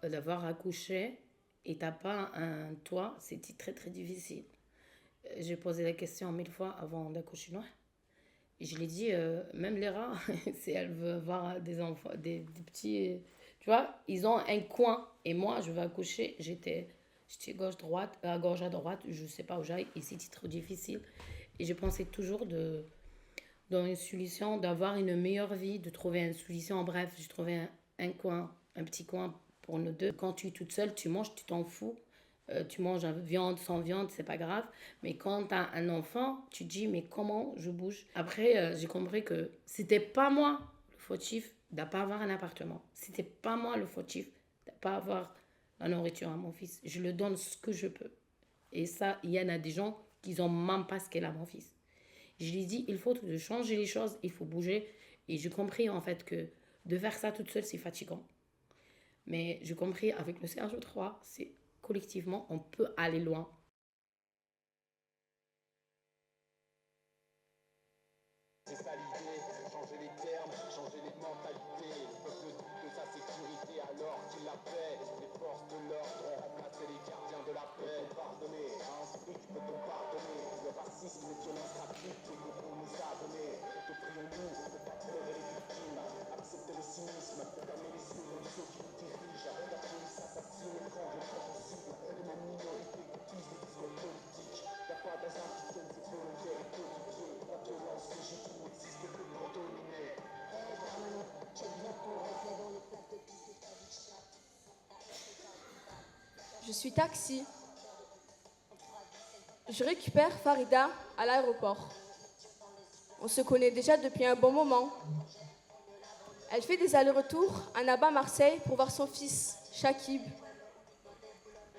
D'avoir accouché et t'as pas un toit, c'était très très difficile. J'ai posé la question 1000 fois avant d'accoucher. Et je lui ai dit, même les rats, si elle veut avoir des enfants, des petits... Tu vois, ils ont un coin. Et moi, je vais accoucher, j'étais gauche-droite, à gauche à droite, je ne sais pas où j'aille. Et c'était trop difficile. Et je pensais toujours dans une solution, d'avoir une meilleure vie, de trouver une solution. Bref, j'ai trouvé un coin, un petit coin pour nous deux. Quand tu es toute seule, tu manges, tu t'en fous. Tu manges viande, sans viande, c'est pas grave. Mais quand tu as un enfant, tu te dis, mais comment je bouge? Après, j'ai compris que c'était pas moi le fautif de ne pas avoir un appartement. C'était pas moi le fautif de ne pas avoir la nourriture à mon fils. Je lui donne ce que je peux. Et ça, il y en a des gens qui n'ont même pas ce qu'elle a mon fils. Je lui dis, il faut changer les choses, il faut bouger. Et j'ai compris en fait que de faire ça toute seule, c'est fatigant. Mais j'ai compris avec le CRJ3, c'est collectivement, on peut aller loin. C'est ça l'idée, changer les termes, changer les mentalités. Le peuple doute de sa sécurité alors qu'il la paix. Les forces de l'ordre ont remplacé les gardiens de la paix. Pardonner, à un fric peut-on pardonner? Le racisme est violence gratuite et nous pour nous abonner. Que prions-nous pour pas pleurer les victimes? Accepter le cynisme, fermer les yeux de ceux qui nous dirigent. La police assassine et prend le temps possible. Les mêmes minorités qui utilisent les discours politiques. Y'a pas d'hasard qui tienne ces volontaires et codifiés. La violence légitime n'existe que pour dominer. Je suis taxi. Je récupère Farida à l'aéroport. On se connaît déjà depuis un bon moment. Elle fait des allers-retours à Annaba-Marseille pour voir son fils, Shakib.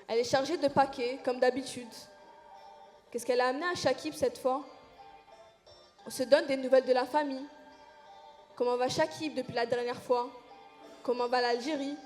Elle est chargée de paquets, comme d'habitude. Qu'est-ce qu'elle a amené à Shakib cette fois? On se donne des nouvelles de la famille. Comment va Shakib depuis la dernière fois? Comment va l'Algérie?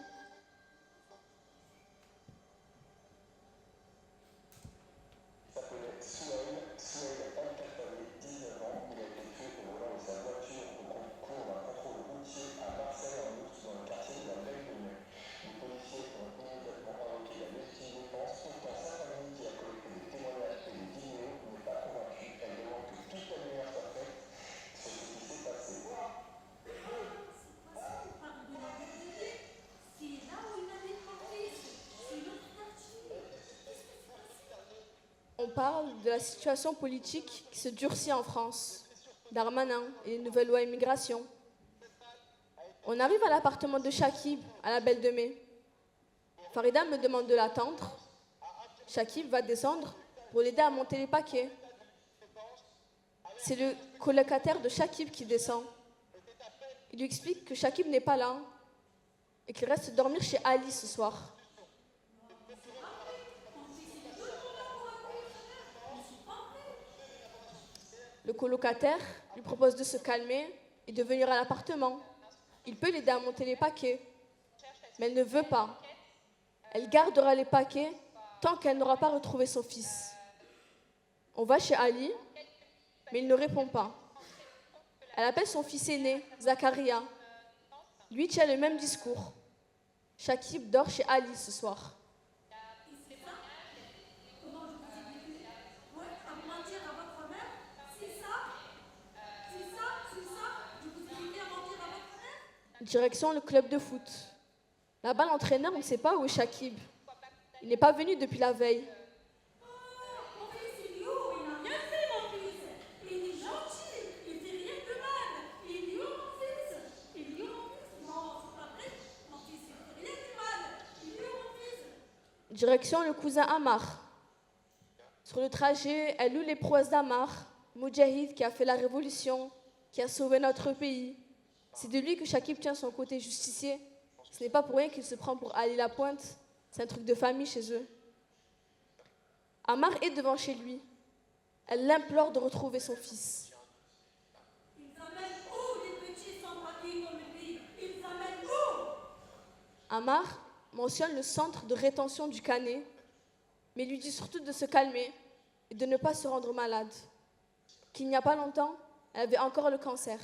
On parle de la situation politique qui se durcit en France, Darmanin et les nouvelles lois immigration. On arrive à l'appartement de Shakib, à la Belle de Mai. Farida me demande de l'attendre. Shakib va descendre pour l'aider à monter les paquets. C'est le colocataire de Shakib qui descend. Il lui explique que Shakib n'est pas là et qu'il reste dormir chez Ali ce soir. Le colocataire lui propose de se calmer et de venir à l'appartement. Il peut l'aider à monter les paquets. Mais elle ne veut pas. Elle gardera les paquets tant qu'elle n'aura pas retrouvé son fils. On va chez Ali, mais il ne répond pas. Elle appelle son fils aîné, Zakaria. Lui tient le même discours. Shakib dort chez Ali ce soir. Direction le club de foot. Là-bas, l'entraîneur, on ne sait pas où est Shakib. Il n'est pas venu depuis la veille. Direction le cousin Ammar. Sur le trajet, elle loue les prouesses d'Ammar, Moudjahid qui a fait la révolution, qui a sauvé notre pays. C'est de lui que Shakib tient son côté justicier. Ce n'est pas pour rien qu'il se prend pour Ali Lapointe. C'est un truc de famille chez eux. Ammar est devant chez lui. Elle l'implore de retrouver son fils. Ammar mentionne le centre de rétention du Canet, mais lui dit surtout de se calmer et de ne pas se rendre malade. Qu'il n'y a pas longtemps, elle avait encore le cancer.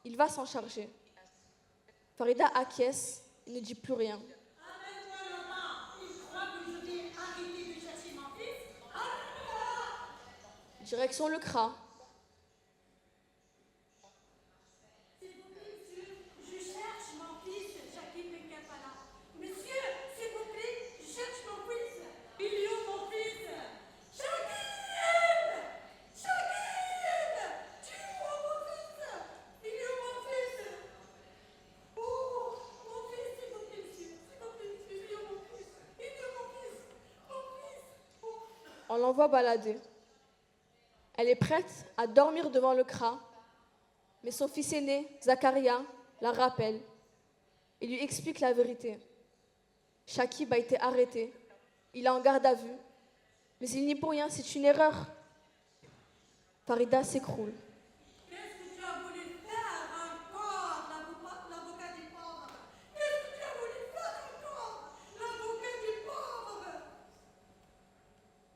Il va s'en charger. Farida acquiesce et ne dit plus rien. Direction le CRA. Je cherche mon fils, Jackie Penkapala. Monsieur, s'il vous plaît, je cherche mon fils. Il est où mon fils? Shakib! Shakib! Tu es où mon fils? Il est où mon fils? Oh, mon fils, s'il vous plaît, monsieur. S'il vous plaît, monsieur, il est où mon fils? Il est où mon fils? Mon fils! Oh. On l'envoie balader. Elle est prête à dormir devant le CRA, mais son fils aîné, Zacharia, la rappelle et lui explique la vérité. Shakib a été arrêté, il est en garde à vue, mais il n'y est pour rien, c'est une erreur. Farida s'écroule. Qu'est-ce que tu as voulu faire encore, l'avocat du pauvre? Qu'est-ce que tu as voulu faire encore, l'avocat du pauvre?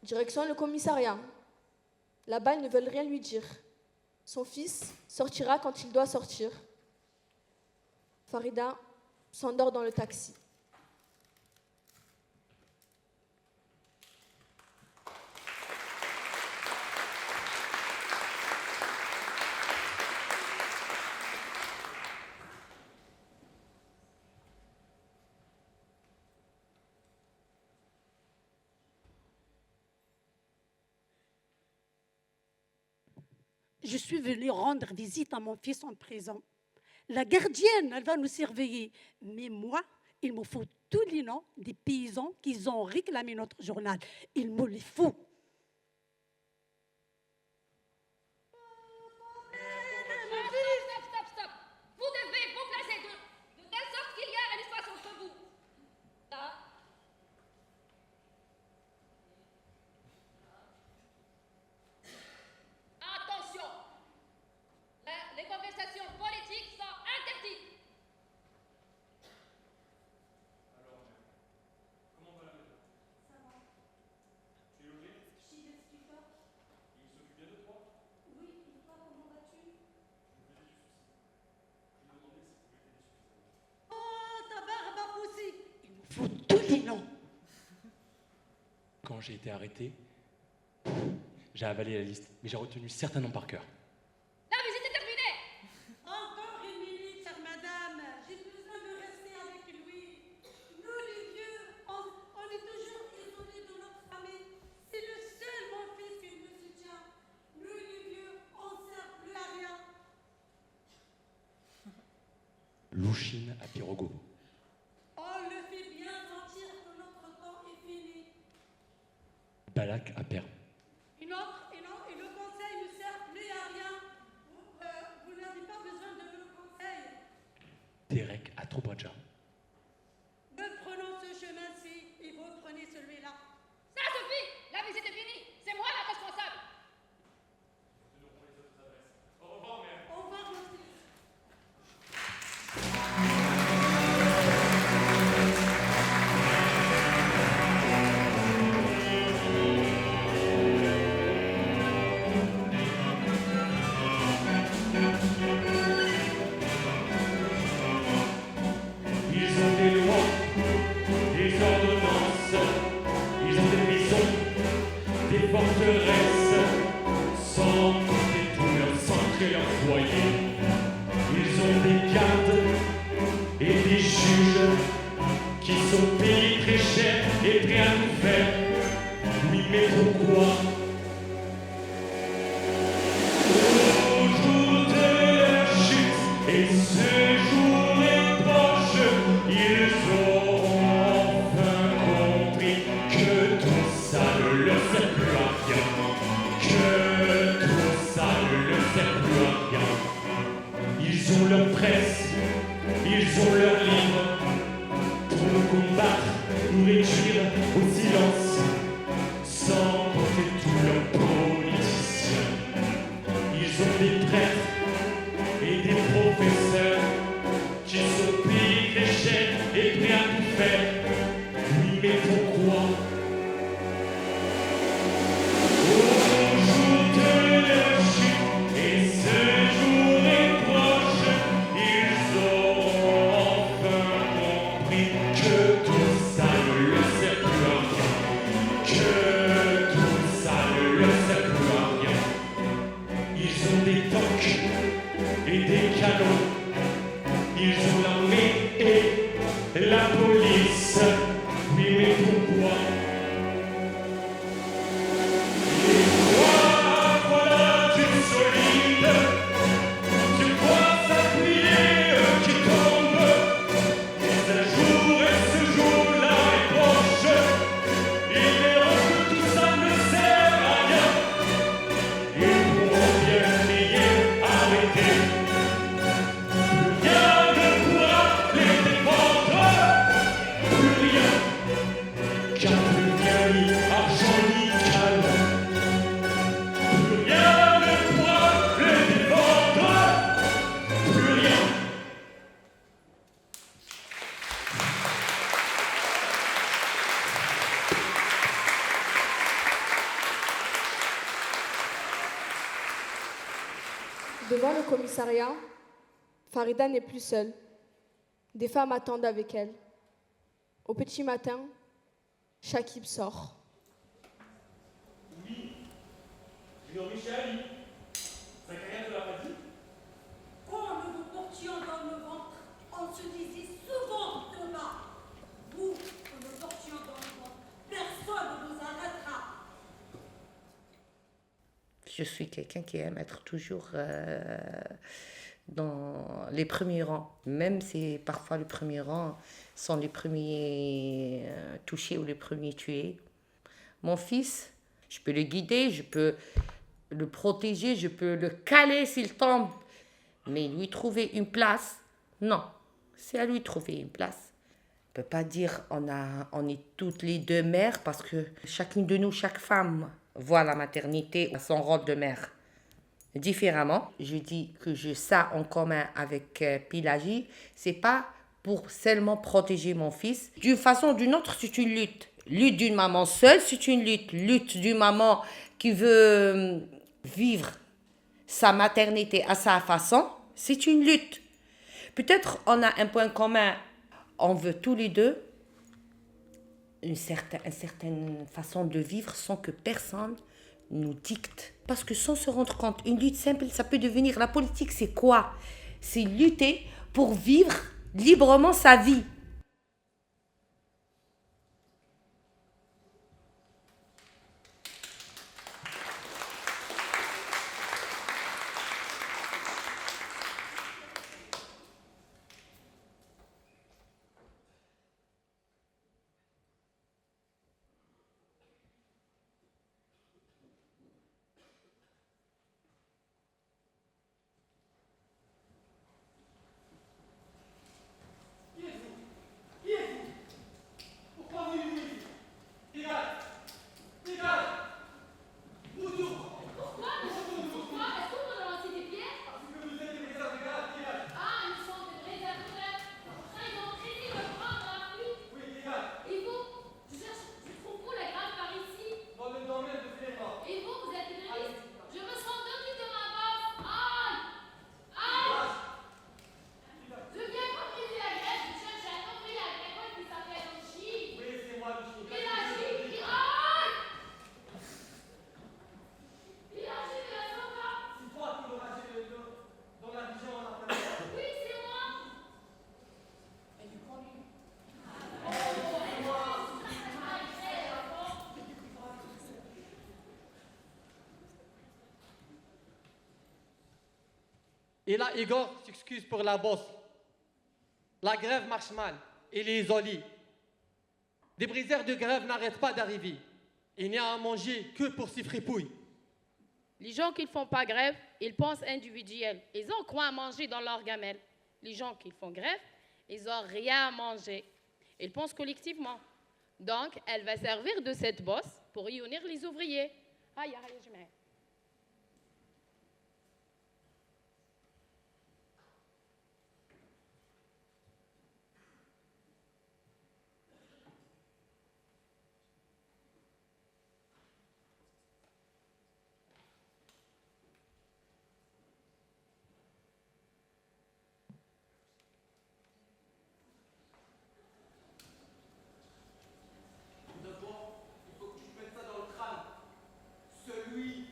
Direction le commissariat. Là-bas, ils ne veulent rien lui dire. Son fils sortira quand il doit sortir. Farida s'endort dans le taxi. Je suis venue rendre visite à mon fils en prison. La gardienne, elle va nous surveiller. Mais moi, il me faut tous les noms des paysans qui ont réclamé notre journal. Il me les faut. Stop. Vous devez vous placer de telle sorte qu'il y ait un espace entre vous. Là. Attention. Les conversations politiques sont interdites. Comment va la maison? Ça va. Tu es logé? Chez l'expliqueur. Il s'occupe bien de toi? Oui, et toi, comment vas-tu? Je me faisais du souci. Je me demandais si tu pouvais t'aider suffisamment. Oh, ta barbe a poussé. Il me faut tous les noms. Quand j'ai été arrêté, j'ai avalé la liste, mais j'ai retenu certains noms par cœur. La visite est terminée. Encore une minute, chère madame. J'ai besoin de rester avec lui. Nous, les vieux, on est toujours isolés de notre famille. C'est le seul, mon fils, qui me soutient. Nous, les vieux, on ne sert plus à rien. Louchine à Pirogo. On le fait bien sentir que notre temps est fini. Balak à Perm. Et le conseil ne sert plus à rien. Vous n'avez pas besoin de nos conseils. Derek à Trobadja. Nous prenons ce chemin-ci et vous prenez celui-là. Ça suffit. La visite est finie. C'est moi la responsable. Au revoir, mère. Au revoir, mon fils. Ils ont des lois, des ordonnances, ils ont des maisons, des forteresses, sans compter tous leurs centres et leurs foyers. Ils ont des gardes et des juges qui sont payés très cher et prêts à tout faire. Oui, mais pourquoi? Au jour de leur chute, et ce jour est proche, ils auront enfin compris que tout ça ne leur sert plus à rien, que tout ça ne leur sert plus à rien. Ils ont leur presse, ils ont leurs livres, pour nous combattre, nous réduire au silence, sans compter tout Devant le commissariat, Farida n'est plus seule. Des femmes attendent avec elle. Au petit matin, Shakib sort. Oui. Junior Michel, Zacharia ne l'a pas dit? Quand nous vous portions dans le ventre, on se disait souvent demain. Vous, que nous portions dans le ventre, personne ne nous arrêtera. Je suis quelqu'un qui aime être toujours dans les premiers rangs, même si parfois les premiers rangs sont les premiers touchés ou les premiers tués. Mon fils, je peux le guider, je peux le protéger, je peux le caler s'il tombe, mais lui trouver une place, non, c'est à lui de trouver une place. On ne peut pas dire on est toutes les deux mères parce que chacune de nous, chaque femme, voit la maternité, son rôle de mère différemment. Je dis que j'ai ça en commun avec Pélagie, c'est pas pour seulement protéger mon fils. D'une façon ou d'une autre, c'est une lutte. Lutte d'une maman seule, c'est une lutte. Lutte d'une maman qui veut vivre sa maternité à sa façon, c'est une lutte. Peut-être on a un point commun, on veut tous les deux une certaine façon de vivre sans que personne nous dicte. Parce que sans se rendre compte, une lutte simple, ça peut devenir... La politique, c'est quoi? C'est lutter pour vivre librement sa vie. Et là, Igor s'excuse pour la bosse. La grève marche mal. Il est isolé. Des briseurs de grève n'arrêtent pas d'arriver. Il n'y a à manger que pour ces fripouilles. Les gens qui ne font pas grève, ils pensent individuel. Ils ont quoi à manger dans leur gamelle. Les gens qui font grève, ils n'ont rien à manger. Ils pensent collectivement. Donc, elle va servir de cette bosse pour réunir les ouvriers. Aïe, aïe, je mets. D'abord, il faut que tu mettes ça dans le crâne. Celui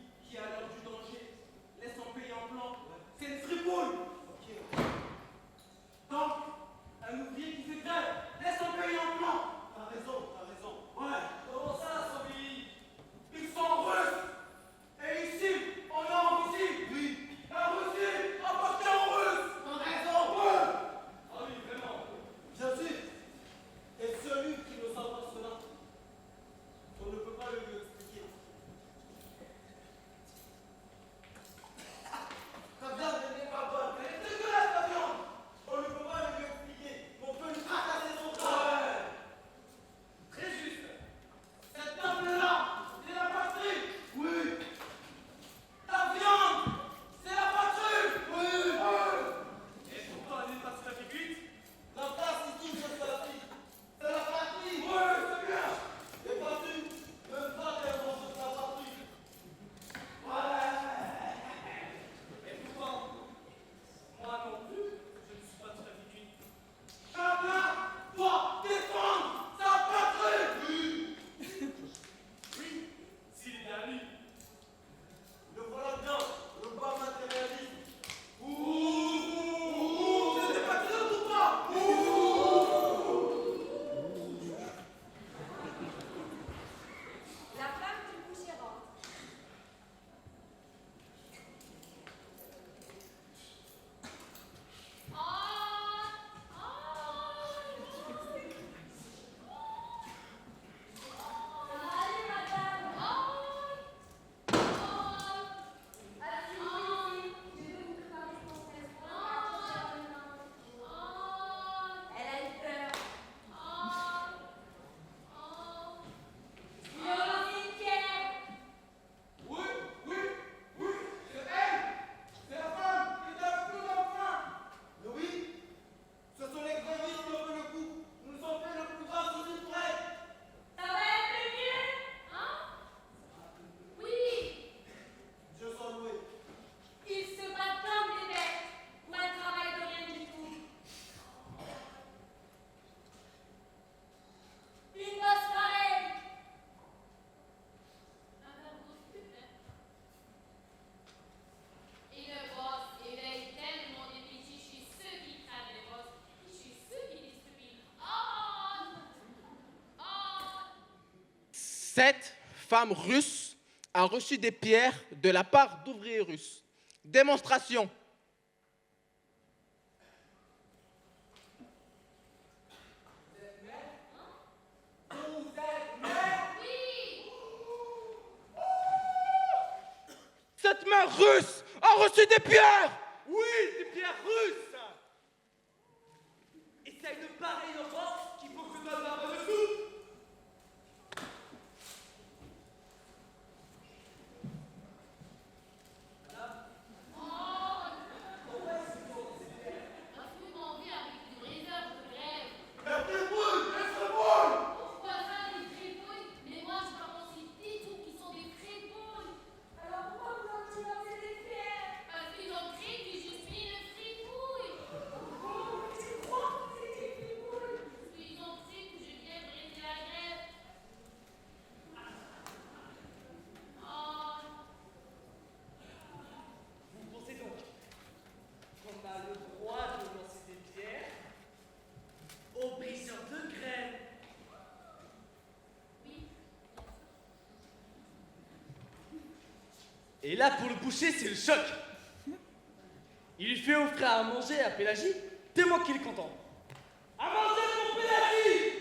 Cette femme russe a reçu des pierres de la part d'ouvriers russes. Démonstration. Cette main russe a reçu des pierres. Oui, des pierres russes. Et c'est une pareille offense qu'il faut que je dois avoir dessous. Et là, pour le boucher, c'est le choc. Il lui fait offrir à manger à Pélagie, témoin qu'il est content. À manger pour Pélagie.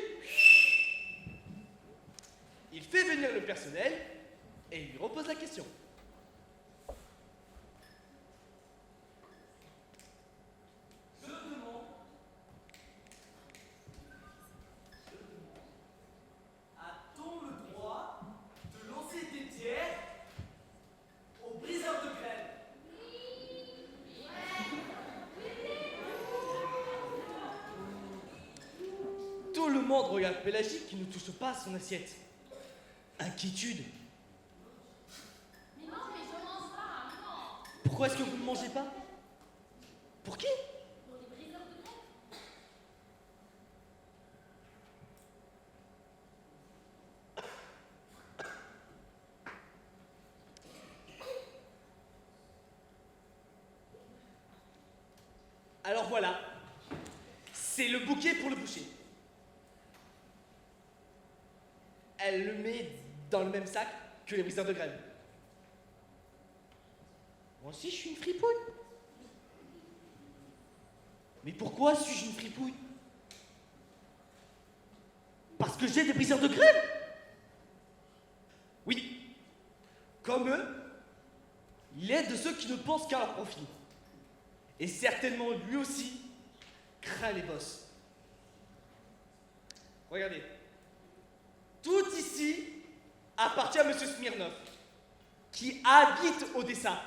Il fait venir le personnel et il lui repose la question. Je demande a-t-on le droit de lancer des pierres aux briseurs de grêle? Tout le monde regarde Pélagie qui ne touche pas à son assiette. Inquiétude. Mais non, mais je mange pas, non. Pourquoi est-ce que vous ne mangez pas? Pour qui? Pour les briseurs de grève. Alors voilà, c'est le bouquet pour le boucher. Elle le met dans le même sac que les briseurs de grève. Moi aussi, je suis une fripouille. Mais pourquoi suis-je une fripouille? Parce que j'ai des briseurs de grève? Oui. Comme eux, il est de ceux qui ne pensent qu'à leur profit. Et certainement lui aussi craint les bosses. Regardez. Tout ici appartient à M. Smirnov, qui habite Odessa.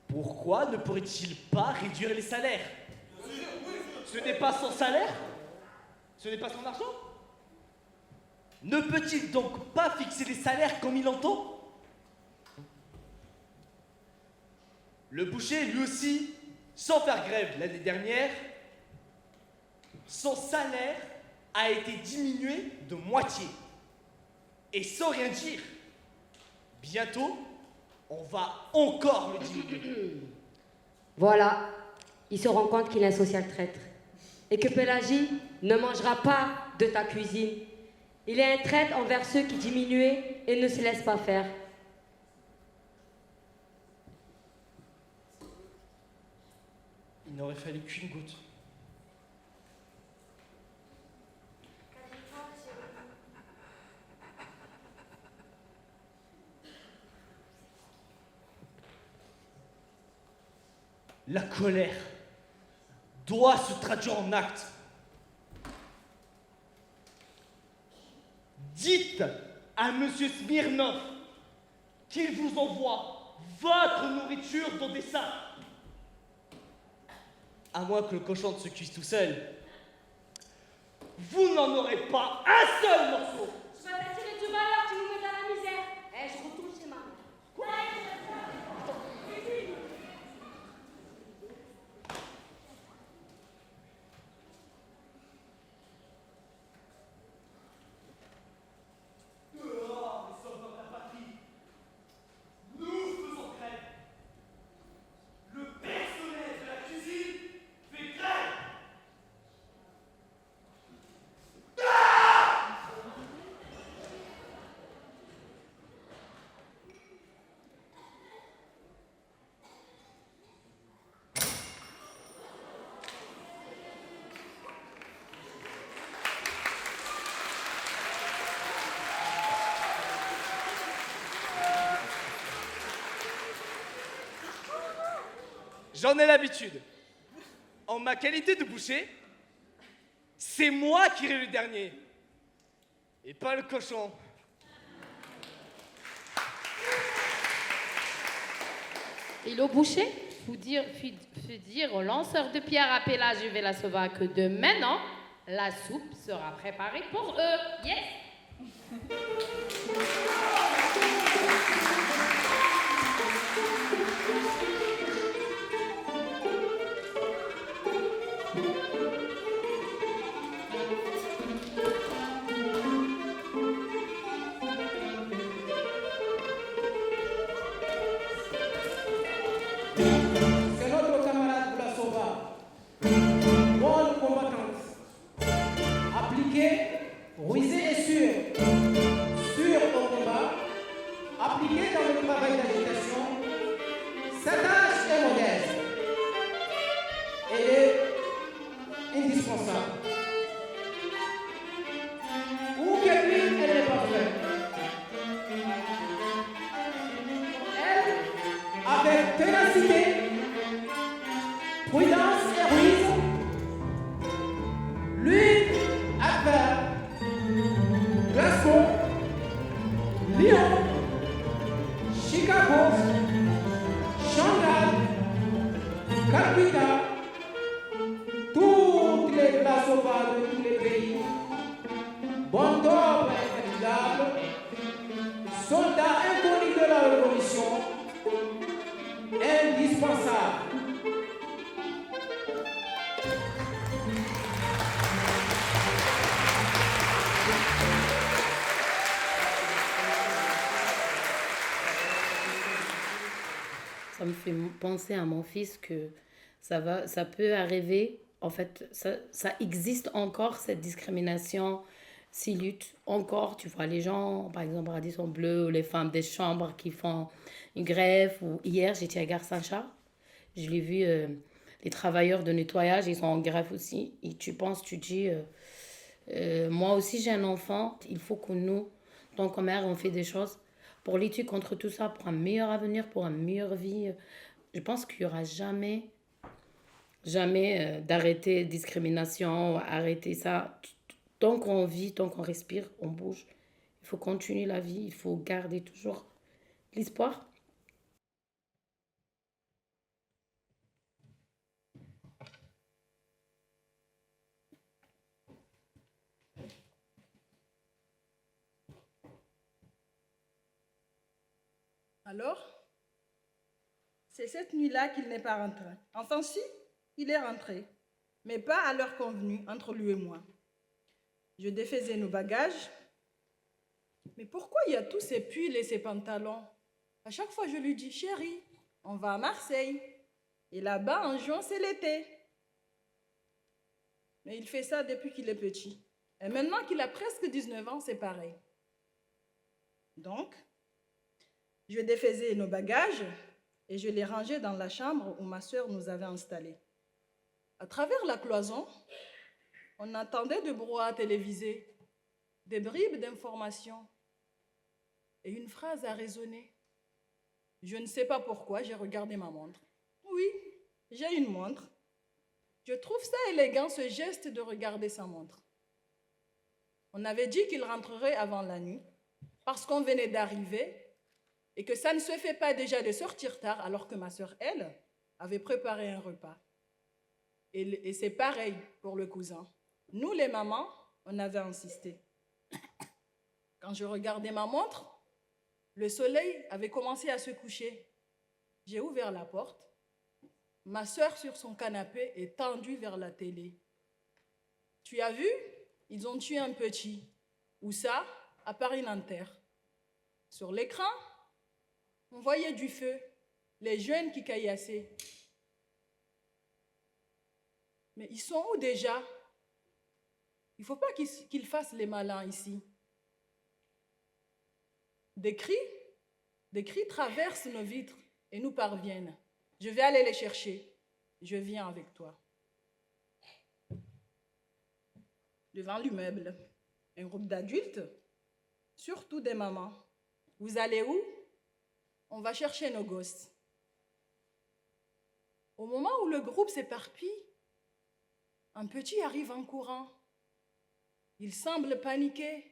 Pourquoi ne pourrait-il pas réduire les salaires? Ce n'est pas son salaire? Ce n'est pas son argent? Ne peut-il donc pas fixer les salaires comme il entend? Le boucher, lui aussi, sans faire grève l'année dernière, son salaire a été diminué de moitié. Et sans rien dire, bientôt, on va encore le diminuer. Voilà, il se rend compte qu'il est un social traître. Et que Pélagie ne mangera pas de ta cuisine. Il est un traître envers ceux qui diminuent et ne se laissent pas faire. Il n'aurait fallu qu'une goutte. La colère doit se traduire en actes. Dites à Monsieur Smirnov qu'il vous envoie votre nourriture d'Odessa. À moins que le cochon ne se cuise tout seul. Vous n'en aurez pas un seul morceau. Je vais t'attirer du malheur, tu nous mets dans la misère. Eh, je retourne chez ma mère. Quoi? Dehors, les soldats de la patrie. Nous faisons grève. Le personnel de la cuisine fait grève. j'en ai l'habitude. En ma qualité de boucher, c'est moi qui irai le dernier. Et pas le cochon. Et le boucher fit dire au lanceur de pierre à Pélage et Vélasova que de maintenant, la soupe sera préparée pour eux. Yes! C'est notre camarade Vlasova, bonne combattante, appliquée, rusée et sûre au combat, appliquée dans le travail d'agitation. Sa tâche est modeste. Elle est indispensable. Où qu'elle vive, elle n'est pas faite. Avec ténacité, prudence et ruse, lutte, adverbe, Glasgow, Lyon, Chicago, Shanghai, Calcutta, toutes les places ovales de tous les pays, bon d'ordre infatigable, soldats inconnus de la révolution, indispensable. Ça me fait penser à mon fils que ça peut arriver. En fait, ça existe encore, cette discrimination, ces luttes. Encore, tu vois, les gens, par exemple, Radisson Bleu, ou les femmes des chambres qui font une grève. Ou hier, j'étais à Gare Saint-Charles. Je l'ai vu, les travailleurs de nettoyage, ils sont en grève aussi. Et tu penses, tu dis, moi aussi j'ai un enfant, il faut que nous, tant que mère, on fait des choses pour lutter contre tout ça, pour un meilleur avenir, pour une meilleure vie. Je pense qu'il n'y aura jamais d'arrêter discrimination, arrêter ça. Tant qu'on vit, tant qu'on respire, on bouge. Il faut continuer la vie, il faut garder toujours l'espoir. Alors, c'est cette nuit-là qu'il n'est pas rentré. Enfin, si, il est rentré, mais pas à l'heure convenue entre lui et moi. Je défaisais nos bagages. Mais pourquoi il y a tous ces pulls et ces pantalons? À chaque fois, je lui dis, chérie, on va à Marseille. Et là-bas, en juin, c'est l'été. Mais il fait ça depuis qu'il est petit. Et maintenant qu'il a presque 19 ans, c'est pareil. Donc, je défaisais nos bagages et je les rangeais dans la chambre où ma sœur nous avait installés. À travers la cloison, on entendait de brouhaha télévisé, des bribes d'informations. Et une phrase a résonné. Je ne sais pas pourquoi, j'ai regardé ma montre. Oui, j'ai une montre. Je trouve ça élégant, ce geste de regarder sa montre. On avait dit qu'il rentrerait avant la nuit, parce qu'on venait d'arriver, et que ça ne se fait pas déjà de sortir tard, alors que ma sœur, elle, avait préparé un repas. Et c'est pareil pour le cousin. Nous, les mamans, on avait insisté. Quand je regardais ma montre, le soleil avait commencé à se coucher. J'ai ouvert la porte. Ma sœur sur son canapé est tendue vers la télé. Tu as vu? Ils ont tué un petit. Où ça? À Paris-Nanterre. Sur l'écran, on voyait du feu, les jeunes qui caillassaient. Mais ils sont où déjà? Il ne faut pas qu'ils fassent les malins ici. Des cris traversent nos vitres et nous parviennent. Je vais aller les chercher. Je viens avec toi. Devant l'immeuble, un groupe d'adultes, surtout des mamans. Vous allez où? On va chercher nos gosses. Au moment où le groupe s'éparpille, un petit arrive en courant. Il semble paniqué.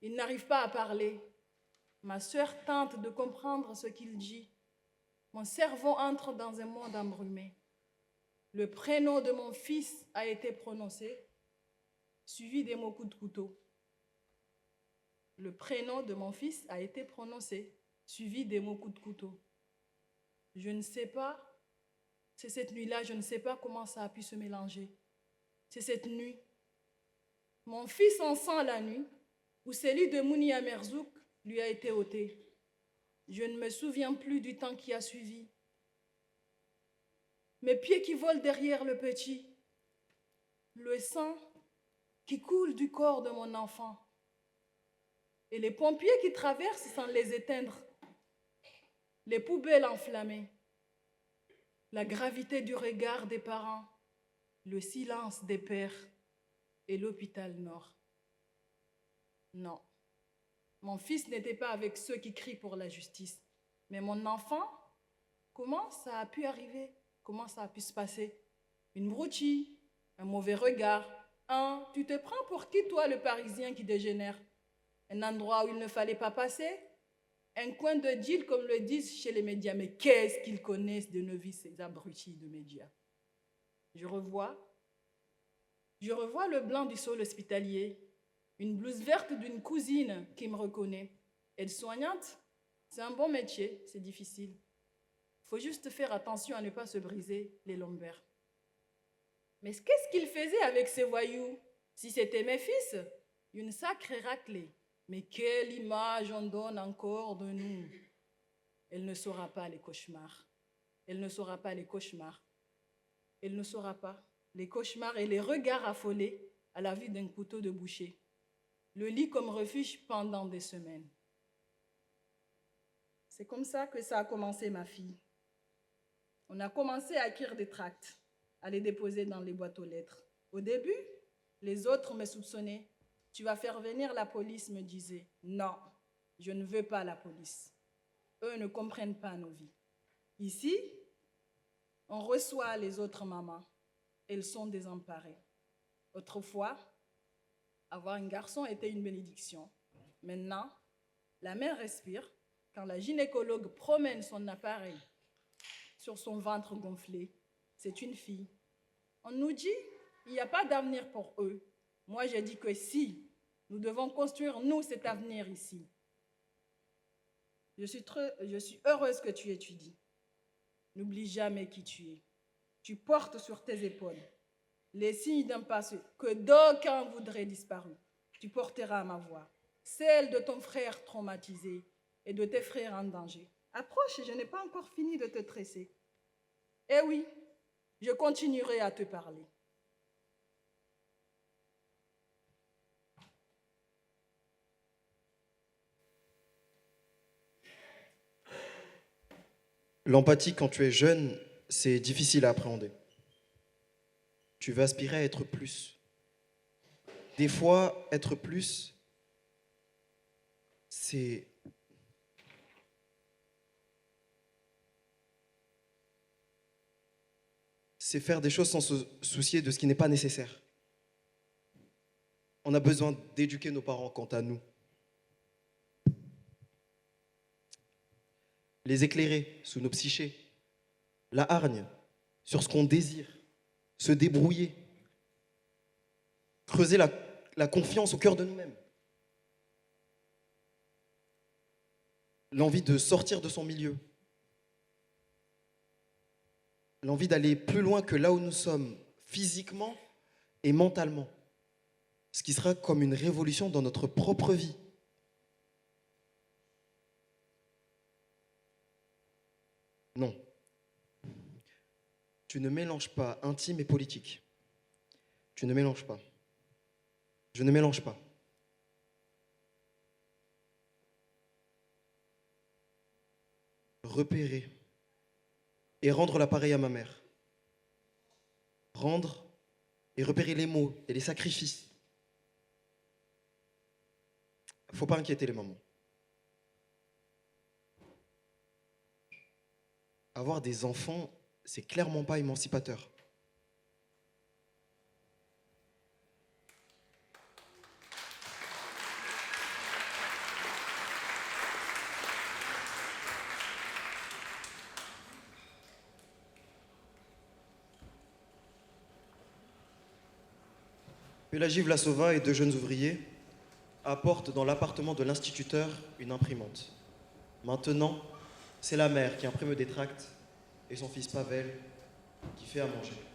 Il n'arrive pas à parler. Ma sœur tente de comprendre ce qu'il dit. Mon cerveau entre dans un monde embrumé. Le prénom de mon fils a été prononcé, suivi des mots coups de couteau. Le prénom de mon fils a été prononcé, suivi des mots coups de couteau. Je ne sais pas, c'est cette nuit-là, je ne sais pas comment ça a pu se mélanger. C'est cette nuit. Mon fils en sent la nuit, où celui de Mounia Merzouk lui a été ôté. Je ne me souviens plus du temps qui a suivi. Mes pieds qui volent derrière le petit, le sang qui coule du corps de mon enfant, et les pompiers qui traversent sans les éteindre, les poubelles enflammées, la gravité du regard des parents, le silence des pères et l'hôpital Nord. Non, mon fils n'était pas avec ceux qui crient pour la justice, mais mon enfant, comment ça a pu arriver? Comment ça a pu se passer? Une broutille, un mauvais regard, tu te prends pour qui toi le Parisien qui dégénère? Un endroit où il ne fallait pas passer? Un coin de deal comme le disent chez les médias. Mais qu'est-ce qu'ils connaissent de nos vies, ces abrutis de médias? Je revois le blanc du sol hospitalier, une blouse verte d'une cousine qui me reconnaît. Aide-soignante, c'est un bon métier, c'est difficile. Il faut juste faire attention à ne pas se briser les lombaires. Mais qu'est-ce qu'il faisait avec ces voyous? Si c'était mes fils, une sacrée raclée. Mais quelle image on donne encore de nous? Elle ne saura pas les cauchemars. Elle ne saura pas les cauchemars. Elle ne saura pas les cauchemars et les regards affolés à la vue d'un couteau de boucher. Le lit comme refuge pendant des semaines. C'est comme ça que ça a commencé, ma fille. On a commencé à écrire des tracts, à les déposer dans les boîtes aux lettres. Au début, les autres me soupçonnaient. Tu vas faire venir la police, me disaient. Non, je ne veux pas la police. Eux ne comprennent pas nos vies. Ici, on reçoit les autres mamans. Elles sont désemparées. Autrefois, avoir un garçon était une bénédiction. Maintenant, la mère respire quand la gynécologue promène son appareil sur son ventre gonflé. C'est une fille. On nous dit il n'y a pas d'avenir pour eux. Moi, j'ai dit que si, nous devons construire, nous, cet avenir ici. Je suis heureuse que tu étudies. N'oublie jamais qui tu es. Tu portes sur tes épaules les signes d'un passé que d'aucuns voudraient disparu. Tu porteras ma voix, celle de ton frère traumatisé et de tes frères en danger. Approche, je n'ai pas encore fini de te tresser. Eh oui, je continuerai à te parler. L'empathie, quand tu es jeune, c'est difficile à appréhender. Tu veux aspirer à être plus. Des fois, être plus, c'est faire des choses sans se soucier de ce qui n'est pas nécessaire. On a besoin d'éduquer nos parents quant à nous. Les éclairer sous nos psychés, la hargne sur ce qu'on désire, se débrouiller, creuser la confiance au cœur de nous-mêmes, l'envie de sortir de son milieu, l'envie d'aller plus loin que là où nous sommes, physiquement et mentalement, ce qui sera comme une révolution dans notre propre vie. Non. Tu ne mélanges pas intime et politique. Tu ne mélanges pas. Je ne mélange pas. Repérer et rendre l'appareil à ma mère. Rendre et repérer les mots et les sacrifices. Faut pas inquiéter les mamans. Avoir des enfants, c'est clairement pas émancipateur. Pélagie Vlasova et deux jeunes ouvriers apportent dans l'appartement de l'instituteur une imprimante. Maintenant, c'est la mère qui imprime des tracts et son fils Pavel qui fait à manger.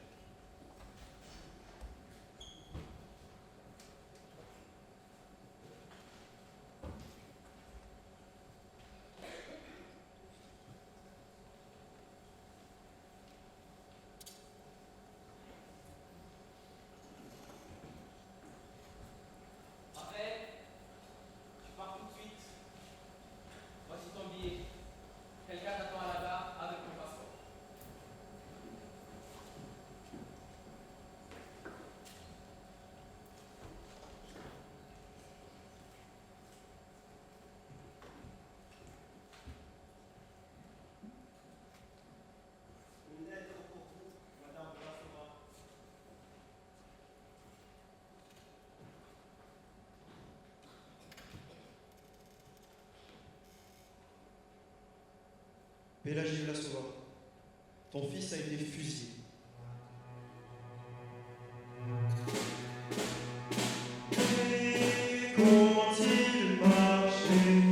Pélagie Vlasova, ton fils a été fusillé. Et quand il marchait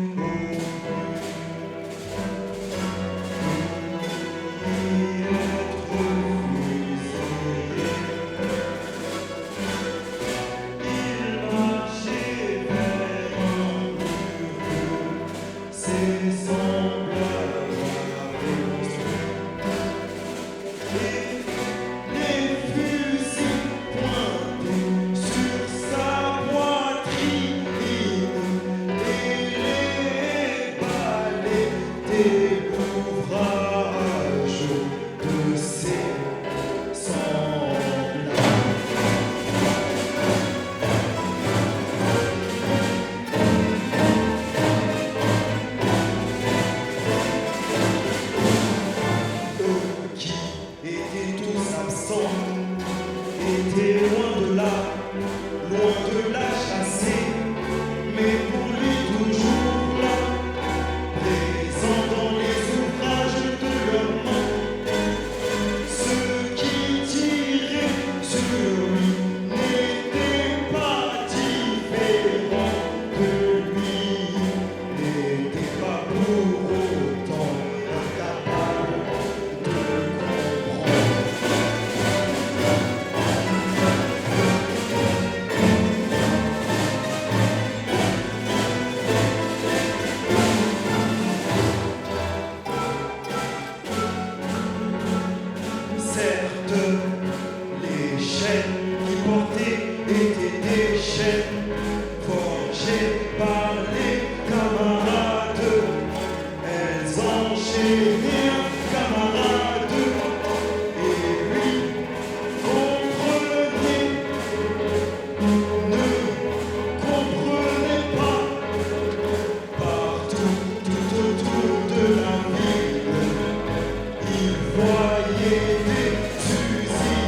Voyez des fusils.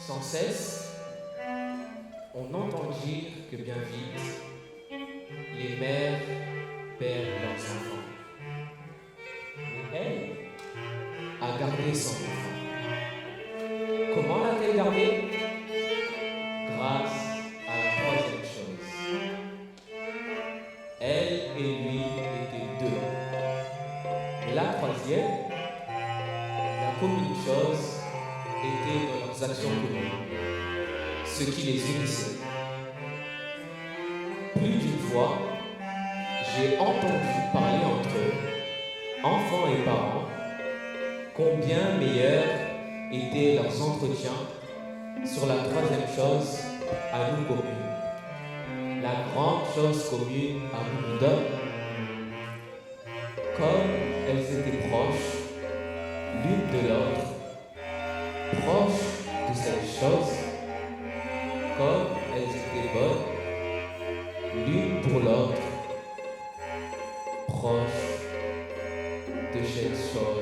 Sans cesse, on entend dire que bien vite, les mères perdent leurs enfants. Mais elle a gardé son enfant. Comment l'a-t-elle gardé? Grâce à la troisième chose. Elle et lui étaient deux. Mais la troisième, la commune chose, était dans leurs actions communes, ce qui les unissait. Plus d'une fois, j'ai entendu parler entre eux, enfants et parents, combien meilleurs étaient leurs entretiens sur la troisième chose à nous commune, la grande chose commune à nous d'hommes. Comme elles étaient proches l'une de l'autre, proches de cette chose, comme elles étaient bonnes l'une pour l'autre, proches de cette chose.